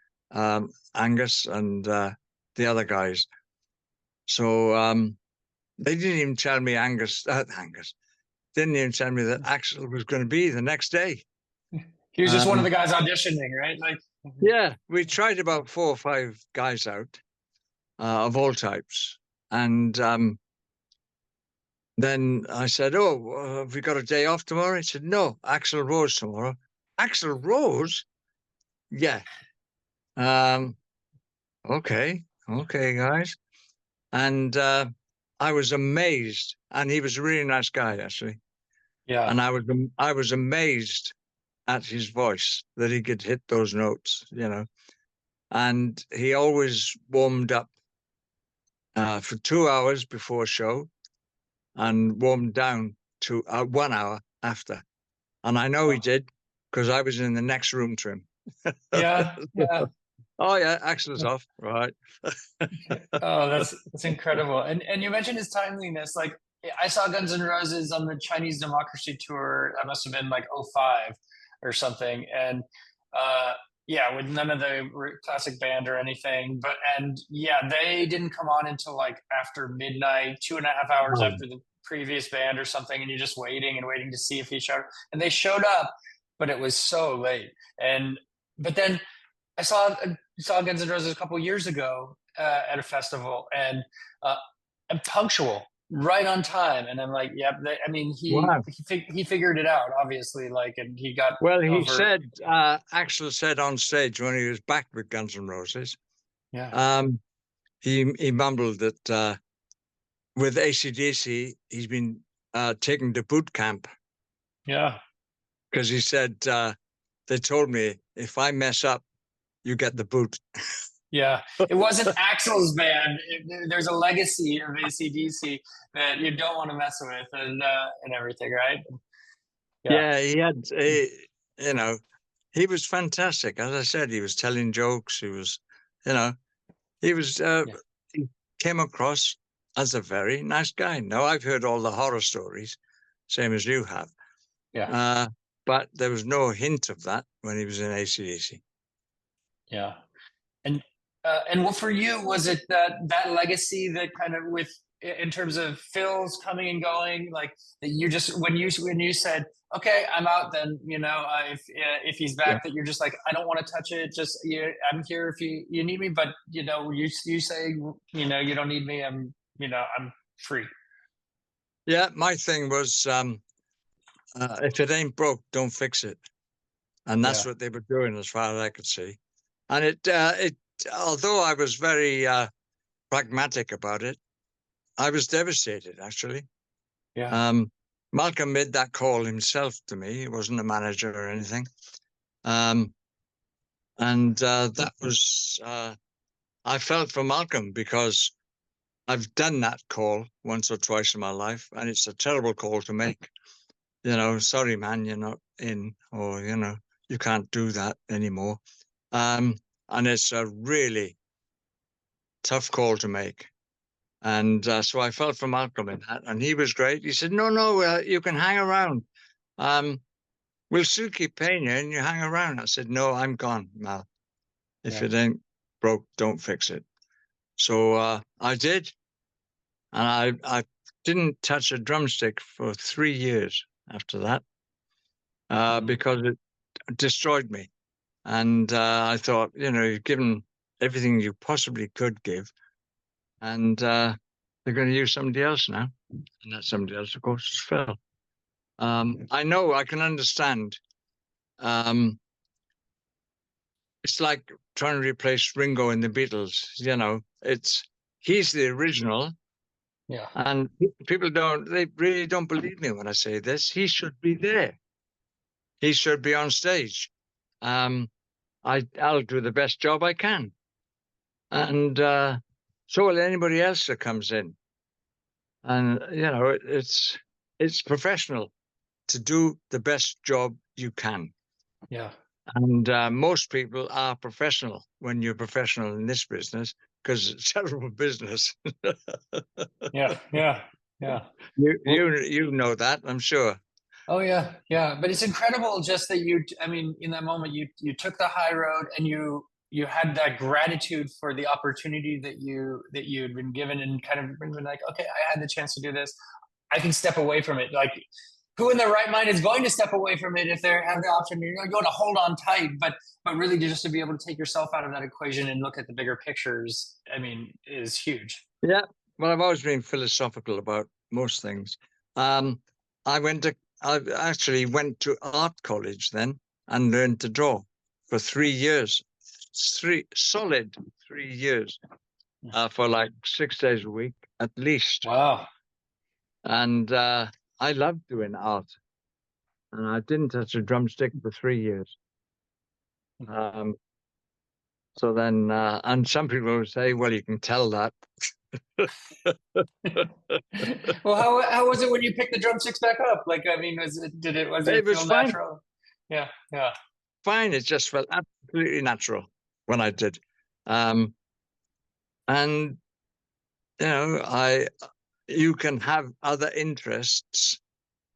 Angus and the other guys. So they didn't even tell me Angus didn't even tell me that Axl was going to be the next day. He was just one of Um, the guys auditioning, right? Like, yeah, we tried about 4 or 5 guys out of all types, and then I said, "Oh, have we got a day off tomorrow?" He said, "No, Axl Rose tomorrow." Axl Rose? Yeah. Um, okay, okay, guys. And I was amazed, and he was a really nice guy actually. yeah. And I was amazed at his voice that he could hit those notes, And he always warmed up for 2 hours before show and warmed down to 1 hour after. And I know he Oh, did because I was in the next room to him. yeah. Yeah. Oh yeah, Axel's off, right? Oh, that's incredible. And you mentioned his timeliness. Like, I saw Guns N' Roses on the Chinese Democracy tour. That must have been like '05 or something. And yeah, with none of the classic band or anything. But and yeah, they didn't come on until like after midnight, 2.5 hours Oh, after the previous band or something, and you're just waiting and waiting to see if he showed. And they showed up, but it was so late. And but then I saw saw Guns N' Roses a couple years ago at a festival, uh, and punctual, right on time. And I'm like, yep. I mean, Wow. he figured it out, obviously. Like, and he got Well, he over. said, Axl said on stage when he was back with Guns N' Roses, Yeah, um, he mumbled that with AC/DC, he's been taken to boot camp yeah, because he said, they told me if I mess up, you get the boot. yeah. It wasn't Axl's band. There's a legacy of AC/DC that you don't want to mess with, and everything, right? Yeah, Yeah, he had, you know, he was fantastic. As I said, he was telling jokes. He was, you know, he was, yeah, he came across as a very nice guy. Now, I've heard all the horror stories, same as you have, yeah, uh, but there was no hint of that when he was in AC/DC. yeah. And what for you was it that legacy that kind of with in terms of Phil's coming and going, like that you just when you said, okay, I'm out, then if he's Yeah. back, that you're just like, I don't want to touch it, just I'm here if you need me, but you say, you don't need me, I'm free. Yeah, my thing was, if it ain't broke, don't fix it. And that's Yeah, what they were doing as far as I could see. And although I was very pragmatic about it, I was devastated, actually. yeah, Um, Malcolm made that call himself to me. He wasn't a manager or anything. Um, and that was, I felt for Malcolm because I've done that call once or twice in my life, and it's a terrible call to make. Sorry, man, you're not in, or, you can't do that anymore. Um, and it's a really tough call to make. And so I felt for Malcolm in that, and he was great. He said, "No, you can hang around. Um, we'll still keep paying you, and you hang around." I said, "No, I'm gone, Mal. If yeah. it ain't broke, don't fix it." So I did, and I didn't touch a drumstick for 3 years after that Mhm. because it destroyed me. And I thought, you've given everything you possibly could give, and they're going to use somebody else now. And that somebody else, of course, is Phil. I know, I can understand. Um, it's like trying to replace Ringo in the Beatles. He's the original, Yeah, and people they really don't believe me when I say this. He should be there. He should be on stage. Um, I'll do the best job I can, and so will anybody else that comes in. And it's professional to do the best job you can. yeah, And most people are professional when you're professional in this business because it's a terrible business. yeah, yeah, yeah. You Well, you you know that, I'm sure. oh yeah, yeah. But it's incredible just that I mean, in that moment, you took the high road, and you had that gratitude for the opportunity that you had been given, and kind of been like, okay, I had the chance to do this. I can step away from it. Like, who in their right mind is going to step away from it if they have the option? You're going to hold on tight, but really just to be able to take yourself out of that equation and look at the bigger pictures, I mean, is huge. Yeah. Well, I've always been philosophical about most things. Um, I went to I actually went to art college then and learned to draw for 3 years, three solid 3 years, for like 6 days a week at least. Wow. And I loved doing art, and I didn't touch a drumstick for 3 years. Um, so then, and some people would say, "Well, you can tell that." Well, how was it when you picked the drumsticks back up? Like, I mean, was It it was feel fine, natural? Yeah, yeah, fine. It just felt absolutely natural when I did. Um, and you can have other interests.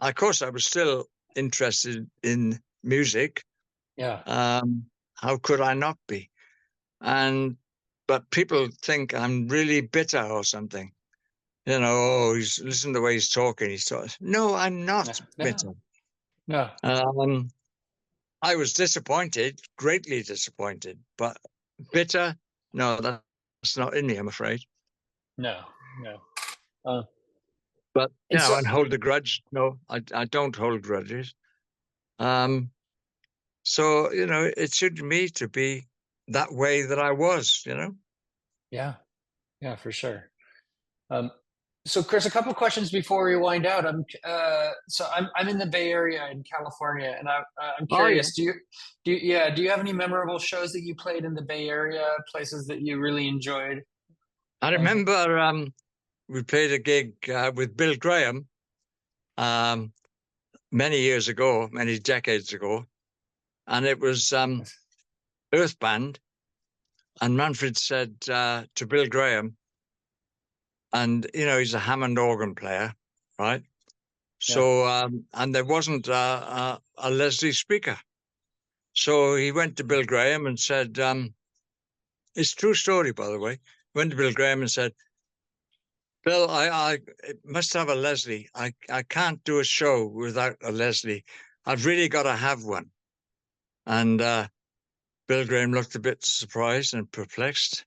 Of course, I was still interested in music. yeah, How could I not be? And but people think I'm really bitter or something. He's listen to the way he's talking. He's talking. No, I'm no, not no, bitter. no. Um, I was disappointed, greatly disappointed, but Bitter? No, that's not in me, I'm afraid. No, no. Uh, But and so, and hold a grudge? No, I don't hold grudges. Um, so it suited me to be that way that I was. yeah, yeah, for sure. Um, so, Chris, a couple questions before we wind out. I'm in the Bay Area in California, and I'm Oh yeah, curious. Do you have any memorable shows that you played in the Bay Area? Places that you really enjoyed? I Uh, remember we played a gig with Bill Graham many years ago, many decades ago, and it was Earth Band. And Manfred said to Bill Graham, and he's a Hammond organ player, right? yeah. So and there wasn't a Leslie speaker, so he went to Bill Graham and said, "It's a true story, by the way." Went to Bill Graham and said, "Bill, I must have a Leslie. I can't do a show without a Leslie. I've really got to have one." And Bill Graham looked a bit surprised and perplexed,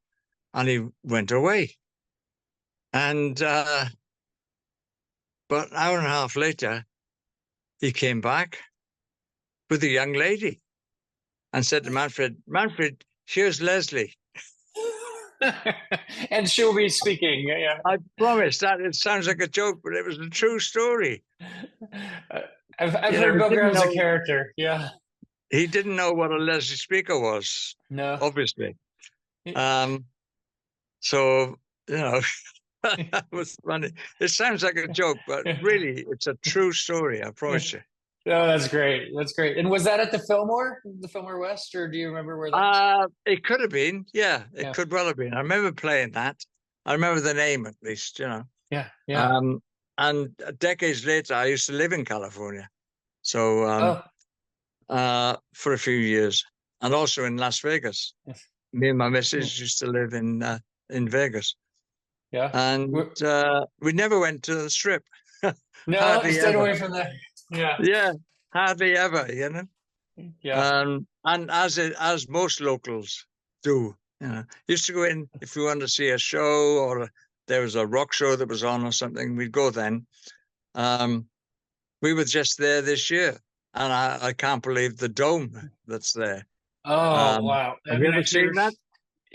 and he went away. And but an hour and a half later, he came back with a young lady and said to Manfred, "Manfred, here's Leslie." And she'll be speaking. Yeah. I promise that it sounds like a joke, but it was a true story. Uh, I've heard He Bill didn't Graham's a know character. Yeah. he didn't know what a Leslie speaker was, No. obviously. Um, so that was funny. It sounds like a joke, but really, it's a true story. I promise you. Oh, that's great. That's great. And was that at the Fillmore West, or do you remember where that was? It could have been. Yeah, it Yeah. could well have been. I remember playing that. I remember the name at least. Yeah. Yeah. Um, and decades later, I used to live in California. So Oh, for a few years, and also in Las Vegas. yes. Me and my Hmm. missus used to live in Vegas, Yeah. and we never went to the Strip. No, Hardly stayed ever. away from that. Yeah. Yeah, hardly ever. Yeah. And as most locals do, used to go in if we wanted to see a show or there was a rock show that was on or something, we'd go then. Um, we were just there this year, and I can't believe the dome that's there. Oh, wow. I Have you mean, I ever hear seen that?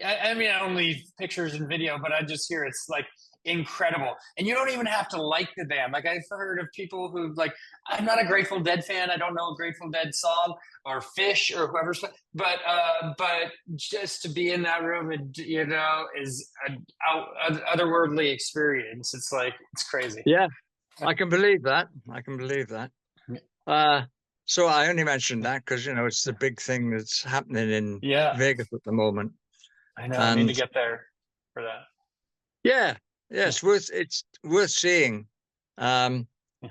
I mean, only pictures and video, but I just hear it's like incredible. And you don't even have to like the band. Like I've heard of people who like, I'm not a Grateful Dead fan. I don't know a Grateful Dead song or Fish or whoever's, but just to be in that room and is an otherworldly experience. It's like it's crazy. Yeah, I can believe that. I can believe that. Uh, so I only mentioned that because it's the big thing that's happening in Yeah, Vegas at the moment. I know. I need And to get there for that. yeah, Yeah, it's worth seeing, um, yeah,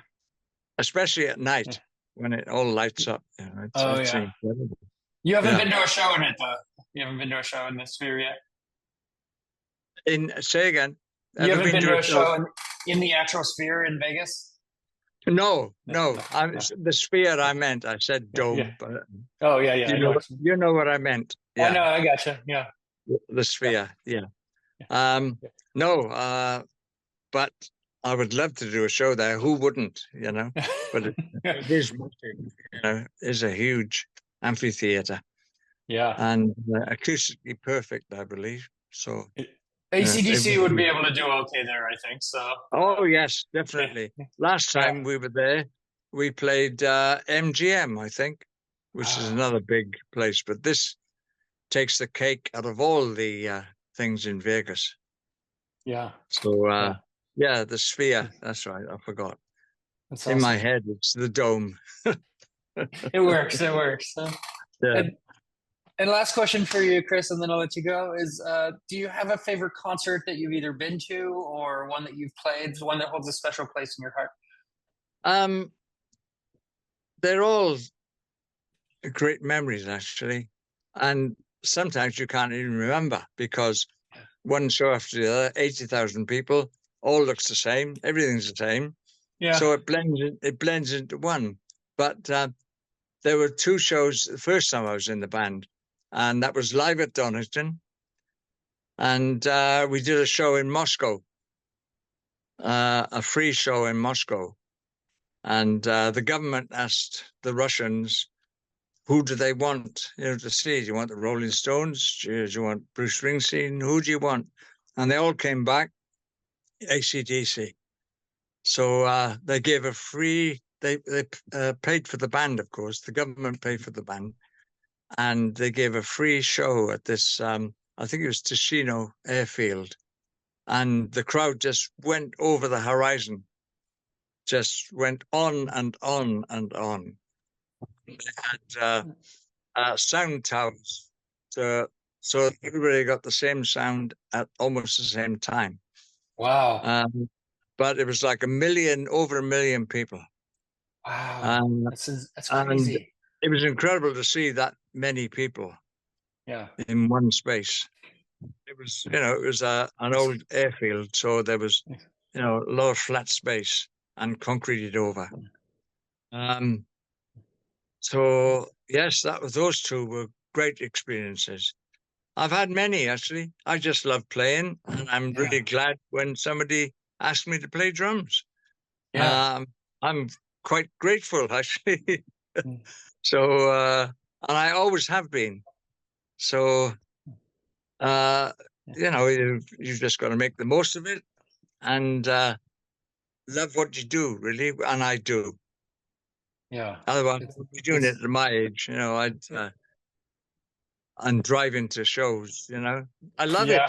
especially at yeah. night when it all lights up. It's Oh it's yeah. incredible. You haven't Yeah. been to a show in it though. You haven't been to a show in the Sphere yet. Say again. You Have I haven't been been to to a a show? show in the actual Sphere in Vegas. No, No, no. no, I'm no. the sphere. Yeah, I meant. I said yeah, yeah. dome, but Oh yeah, yeah. you I know know what you mean. you know what I meant. I Yeah, know. I gotcha. Yeah, the yeah, sphere. Yeah. yeah, Um, yeah. no. But I would love to do a show there. Who wouldn't? But it is massive. Is a huge amphitheater Yeah. and acoustically perfect, I believe. So it ACDC would would be be. able to do okay there, I think. So, Oh yes, yeah, definitely. Last yeah. time we were there, we played MGM, I think, which is Oh, another big place. But this takes the cake out of all the things in Vegas. yeah, So yeah. yeah, the Sphere. That's right. I forgot. That's In my awesome. head, it's the Dome. It works. It works. Yeah. And And last question for you, Chris, and then I'll let you go is do you have a favorite concert that you've either been to or one that you've played, one that holds a special place in your heart? Um, they're all great memories, actually, and sometimes you can't even remember because one show after the other, 80,000 people, all looks the same, everything's the same, Yeah. so it blends into one. But there were two shows. The first time I was in the band, and that was live at Donington. And we did a show in Moscow, a free show in Moscow. And the government asked the Russians, who do they want, to see? Do you want the Rolling Stones? Do you want Bruce Springsteen? Who do you want? And they all came back, AC/DC. So they gave a free, they paid for the band, of course. The government paid for the band. And they gave a free show at this, I think it was Ticino airfield. And the crowd just went over the horizon, just went on and on and on. They had sound towers, so everybody got the same sound at almost the same time. Wow. But it was like over a million people. Wow. That's crazy. And it was incredible to see that many people in one space. It was, it was an old airfield, so there was, a lot of flat space and concreted over. So yes, those two were great experiences. I've had many, actually. I just love playing, and I'm really glad when somebody asked me to play drums. I'm quite grateful, actually. So, and I always have been. So, you've just got to make the most of it and love what you do, really. And I do. Yeah. Otherwise, I'd be doing it at my age. And driving to shows. I love it.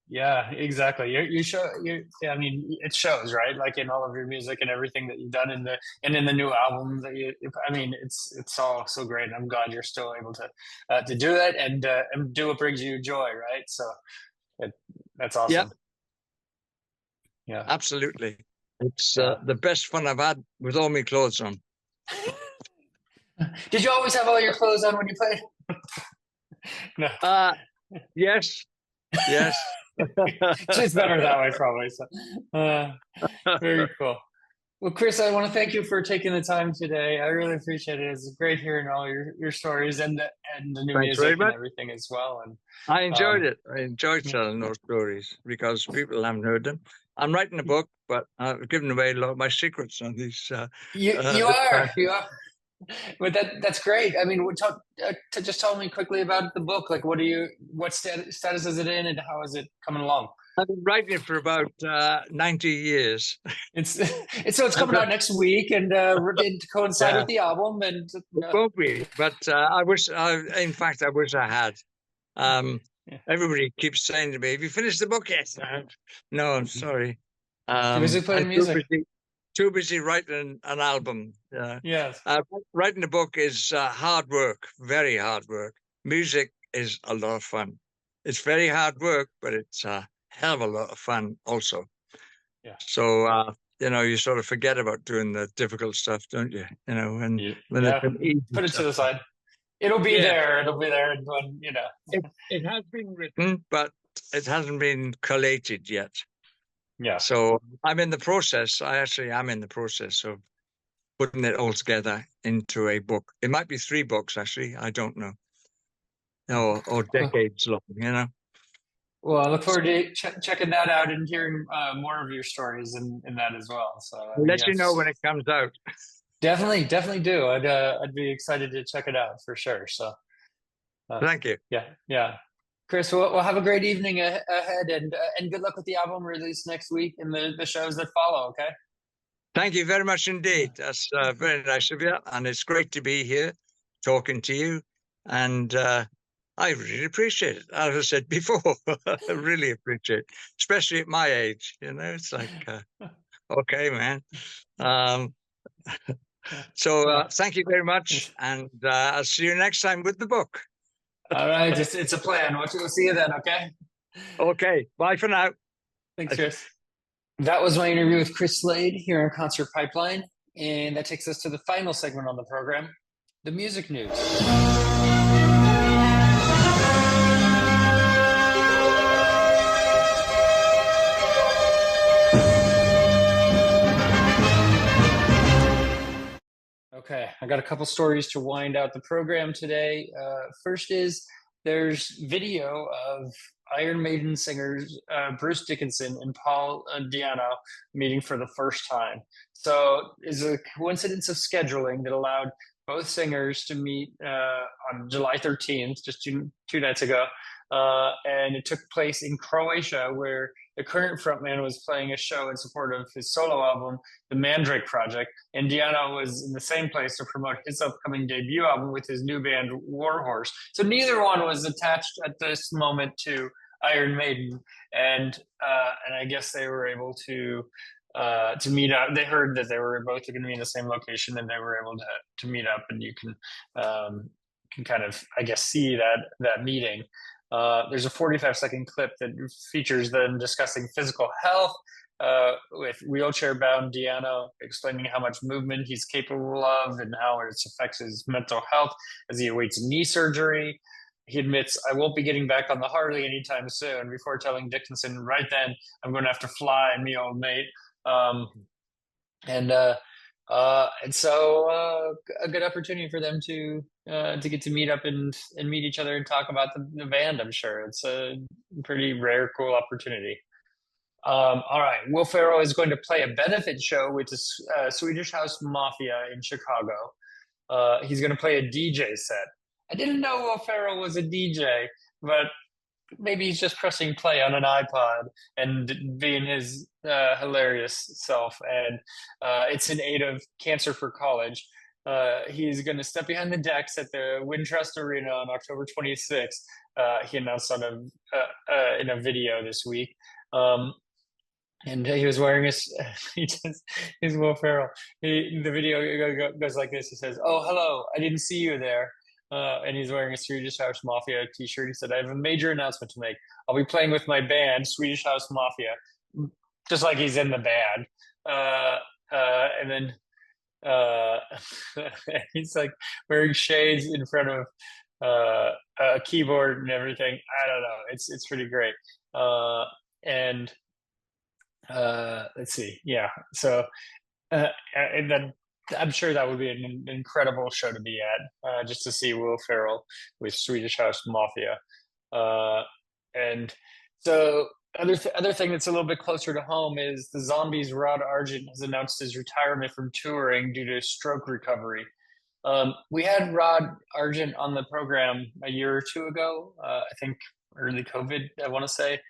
Yeah, exactly. I mean, it shows, right? Like in all of your music and everything that you've done in the new album that it's all so great. And I'm glad you're still able to do that and do what brings you joy, right? So that's awesome. Yeah, absolutely. It's the best fun I've had with all my clothes on. Did you always have all your clothes on when you played? No. Yes. It's better that way, probably. So, very cool. Well, Chris, I want to thank you for taking the time today. I really appreciate it. It's great hearing all your stories and the new music and everything as well. And I enjoyed it. I enjoyed telling those stories because people haven't heard them. I'm writing a book, but I've given away a lot of my secrets on these. You are. But that's great. I mean, just tell me quickly about the book. Like, what status is it in, and how is it coming along? I've been writing it for about 90 years. It's coming out next week, and to coincide with the album. And it won't be, but I wish I had. Everybody keeps saying to me, "Have you finished the book yet?" No, I'm sorry. Too busy playing music. Too busy writing an album. Yes. Writing a book is hard work, very hard work. Music is a lot of fun. It's very hard work, but it's a hell of a lot of fun also. Yeah. So, you sort of forget about doing the difficult stuff, don't you? When put it to the side. It'll be there. It'll be there. When, It has been written, but it hasn't been collated yet. Yeah. So I'm in the process. I actually am in the process of putting it all together into a book. It might be 3 books, actually. I don't know. Or decades long, Well, I look forward to checking that out and hearing more of your stories in that as well. So I'll let you know when it comes out. Definitely do. I'd be excited to check it out for sure. So thank you. Yeah. Chris, we'll have a great evening ahead, and good luck with the album release next week and the shows that follow. Okay. Thank you very much indeed. That's very nice of you, and it's great to be here talking to you. And I really appreciate it. As I said before, I really appreciate it, especially at my age. It's like, okay, man. So thank you very much, and I'll see you next time with the book. All right, it's a plan. We'll see you then, okay? Okay, bye for now. Thanks, Chris. That was my interview with Chris Slade here on Concert Pipeline, and that takes us to the final segment on the program, the music news. Okay, I got a couple stories to wind out the program today. First is there's video of Iron Maiden singers Bruce Dickinson and Paul Di'Anno meeting for the first time. So it's a coincidence of scheduling that allowed both singers to meet on July 13th, just two nights ago. And it took place in Croatia, where the current frontman was playing a show in support of his solo album, The Mandrake Project, and Di'Anno was in the same place to promote his upcoming debut album with his new band Warhorse. So neither one was attached at this moment to Iron Maiden, and I guess they were able to meet up. They heard that they were both going to be in the same location, and they were able to meet up. And you can kind of, I guess, see that meeting. There's a 45-second clip that features them discussing physical health, with wheelchair-bound Di'Anno explaining how much movement he's capable of and how it affects his mental health as he awaits knee surgery. He admits, "I won't be getting back on the Harley anytime soon," before telling Dickinson, "Right then, I'm going to have to fly, me old mate." And so a good opportunity for them to get to meet up and meet each other and talk about the band. I'm sure it's a pretty rare, cool opportunity. All right, Will Ferrell is going to play a benefit show with the Swedish House Mafia in Chicago. He's going to play a DJ set. I didn't know Will Ferrell was a DJ, but maybe he's just pressing play on an iPod and being his hilarious self. And it's in aid of Cancer for College. He's going to step behind the decks at the Wintrust Arena on October 26th. He announced in a video this week. And he was wearing his Will Ferrell. The video goes like this. He says, "Oh, hello, I didn't see you there." And he's wearing a Swedish House Mafia t-shirt. He said, "I have a major announcement to make. I'll be playing with my band, Swedish House Mafia," just like he's in the band. And then he's like wearing shades in front of a keyboard and everything. I don't know. It's pretty great. And let's see. Yeah. So and then I'm sure that would be an incredible show to be at, just to see Will Ferrell with Swedish House Mafia. And so other thing that's a little bit closer to home is the Zombies' Rod Argent has announced his retirement from touring due to stroke recovery. We had Rod Argent on the program a year or two ago, I think early COVID, I want to say.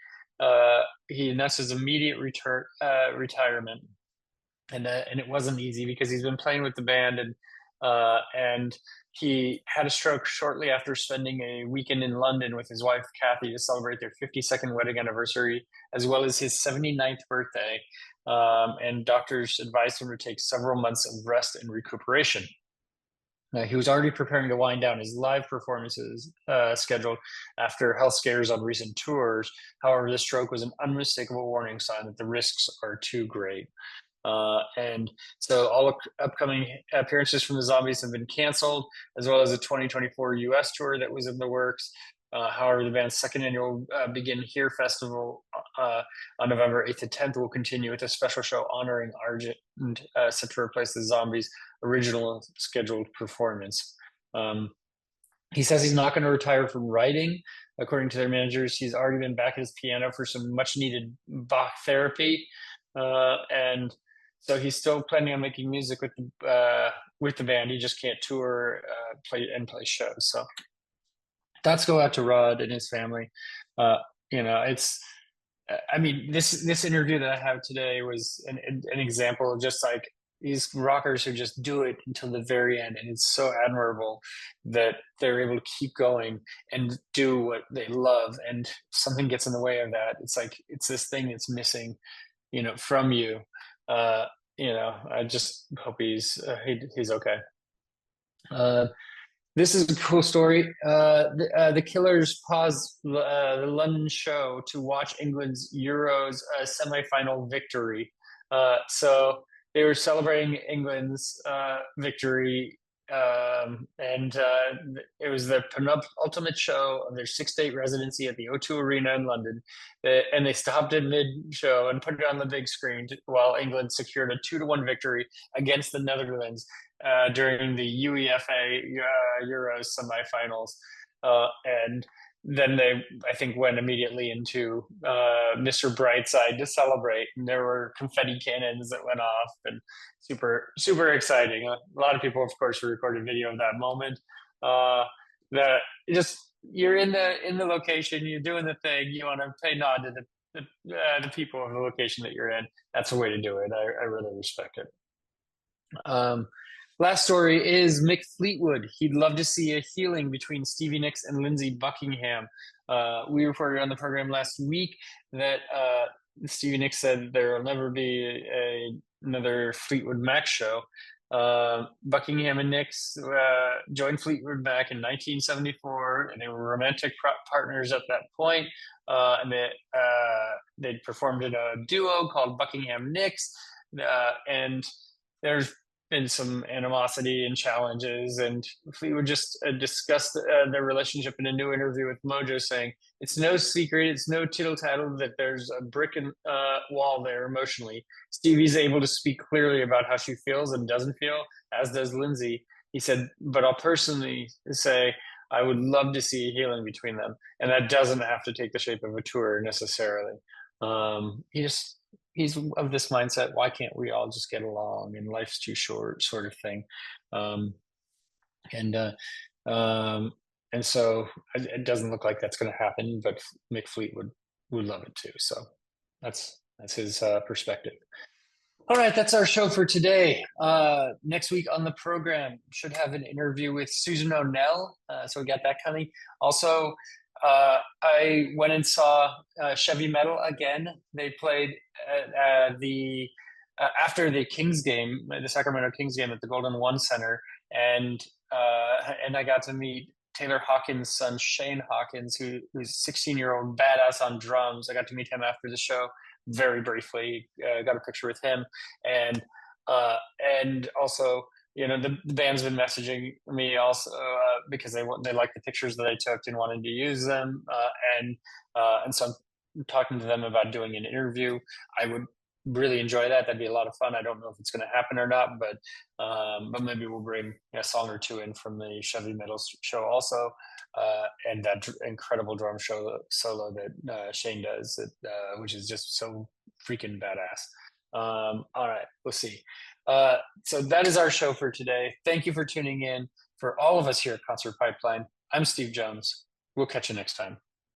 He announced his immediate retirement. And it wasn't easy because he's been playing with the band, and he had a stroke shortly after spending a weekend in London with his wife Kathy to celebrate their 52nd wedding anniversary, as well as his 79th birthday. And doctors advised him to take several months of rest and recuperation. He was already preparing to wind down his live performances scheduled after health scares on recent tours. However, the stroke was an unmistakable warning sign that the risks are too great. And so all upcoming appearances from the Zombies have been canceled, as well as a 2024 US tour that was in the works. However, the band's second annual Begin Here festival on November 8th to 10th will continue with a special show honoring Argent, set to replace the Zombies' original scheduled performance. He says he's not going to retire from writing. According to their managers, he's already been back at his piano for some much-needed Bach therapy. And so he's still planning on making music with the band. He just can't tour, play shows. So thoughts go out to Rod and his family. It's, I mean, this interview that I have today was an example of just like these rockers who just do it until the very end, and it's so admirable that they're able to keep going and do what they love. And if something gets in the way of that, it's like it's this thing that's missing, from you. I just hope he's okay. This is a cool story. The Killers paused the London show to watch England's Euros semi-final victory. So they were celebrating England's victory It was the penultimate show of their 6-date residency at the O2 Arena in London. And they stopped in mid-show and put it on the big screen while England secured a 2-1 victory against the Netherlands during the UEFA Euros semifinals. And then they, I think, went immediately into Mr. Brightside to celebrate, and there were confetti cannons that went off, and super exciting. A lot of people, of course, recorded video of that moment. That just you're in the location, you're doing the thing, you want to pay nod to the people of the location that you're in. That's the way to do it. I really respect it. Last story is Mick Fleetwood. He'd love to see a healing between Stevie Nicks and Lindsey Buckingham. We reported on the program last week that Stevie Nicks said there will never be another Fleetwood Mac show. Buckingham and Nicks joined Fleetwood Mac in 1974, and they were romantic partners at that point. And they'd performed in a duo called Buckingham Nicks, and there's been some animosity and challenges, and Fleetwood just discussed their relationship in a new interview with Mojo, saying it's no secret, it's no tittle tattle that there's a brick and wall there emotionally. Stevie's able to speak clearly about how she feels and doesn't feel, as does Lindsey. He said, but I'll personally say I would love to see a healing between them, and that doesn't have to take the shape of a tour necessarily. He's of this mindset, why can't we all just get along, and life's too short, sort of thing. And so it doesn't look like that's going to happen, but Mick Fleetwood would love it too. So that's his perspective. All right, that's our show for today. Next week on the program, should have an interview with Susan O'Neill. So we got that coming. Also, I went and saw Chevy Metal again. They played after the Kings game, the Sacramento Kings game at the Golden One Center, and I got to meet Taylor Hawkins' son Shane Hawkins, who's a 16-year-old badass on drums. I got to meet him after the show very briefly. Got a picture with him, and also, you know, the band's been messaging me also because they like the pictures that I took and wanted to use them, and so I'm talking to them about doing an interview. I would really enjoy that. That'd be a lot of fun. I don't know if it's going to happen or not, but maybe we'll bring a song or two in from the Chevy Metal show also, and that incredible drum solo that Shane does, which is just so freaking badass. All right, we'll see. So that is our show for today. Thank you for tuning in. For all of us here at Concert Pipeline, I'm Steve Jones. We'll catch you next time.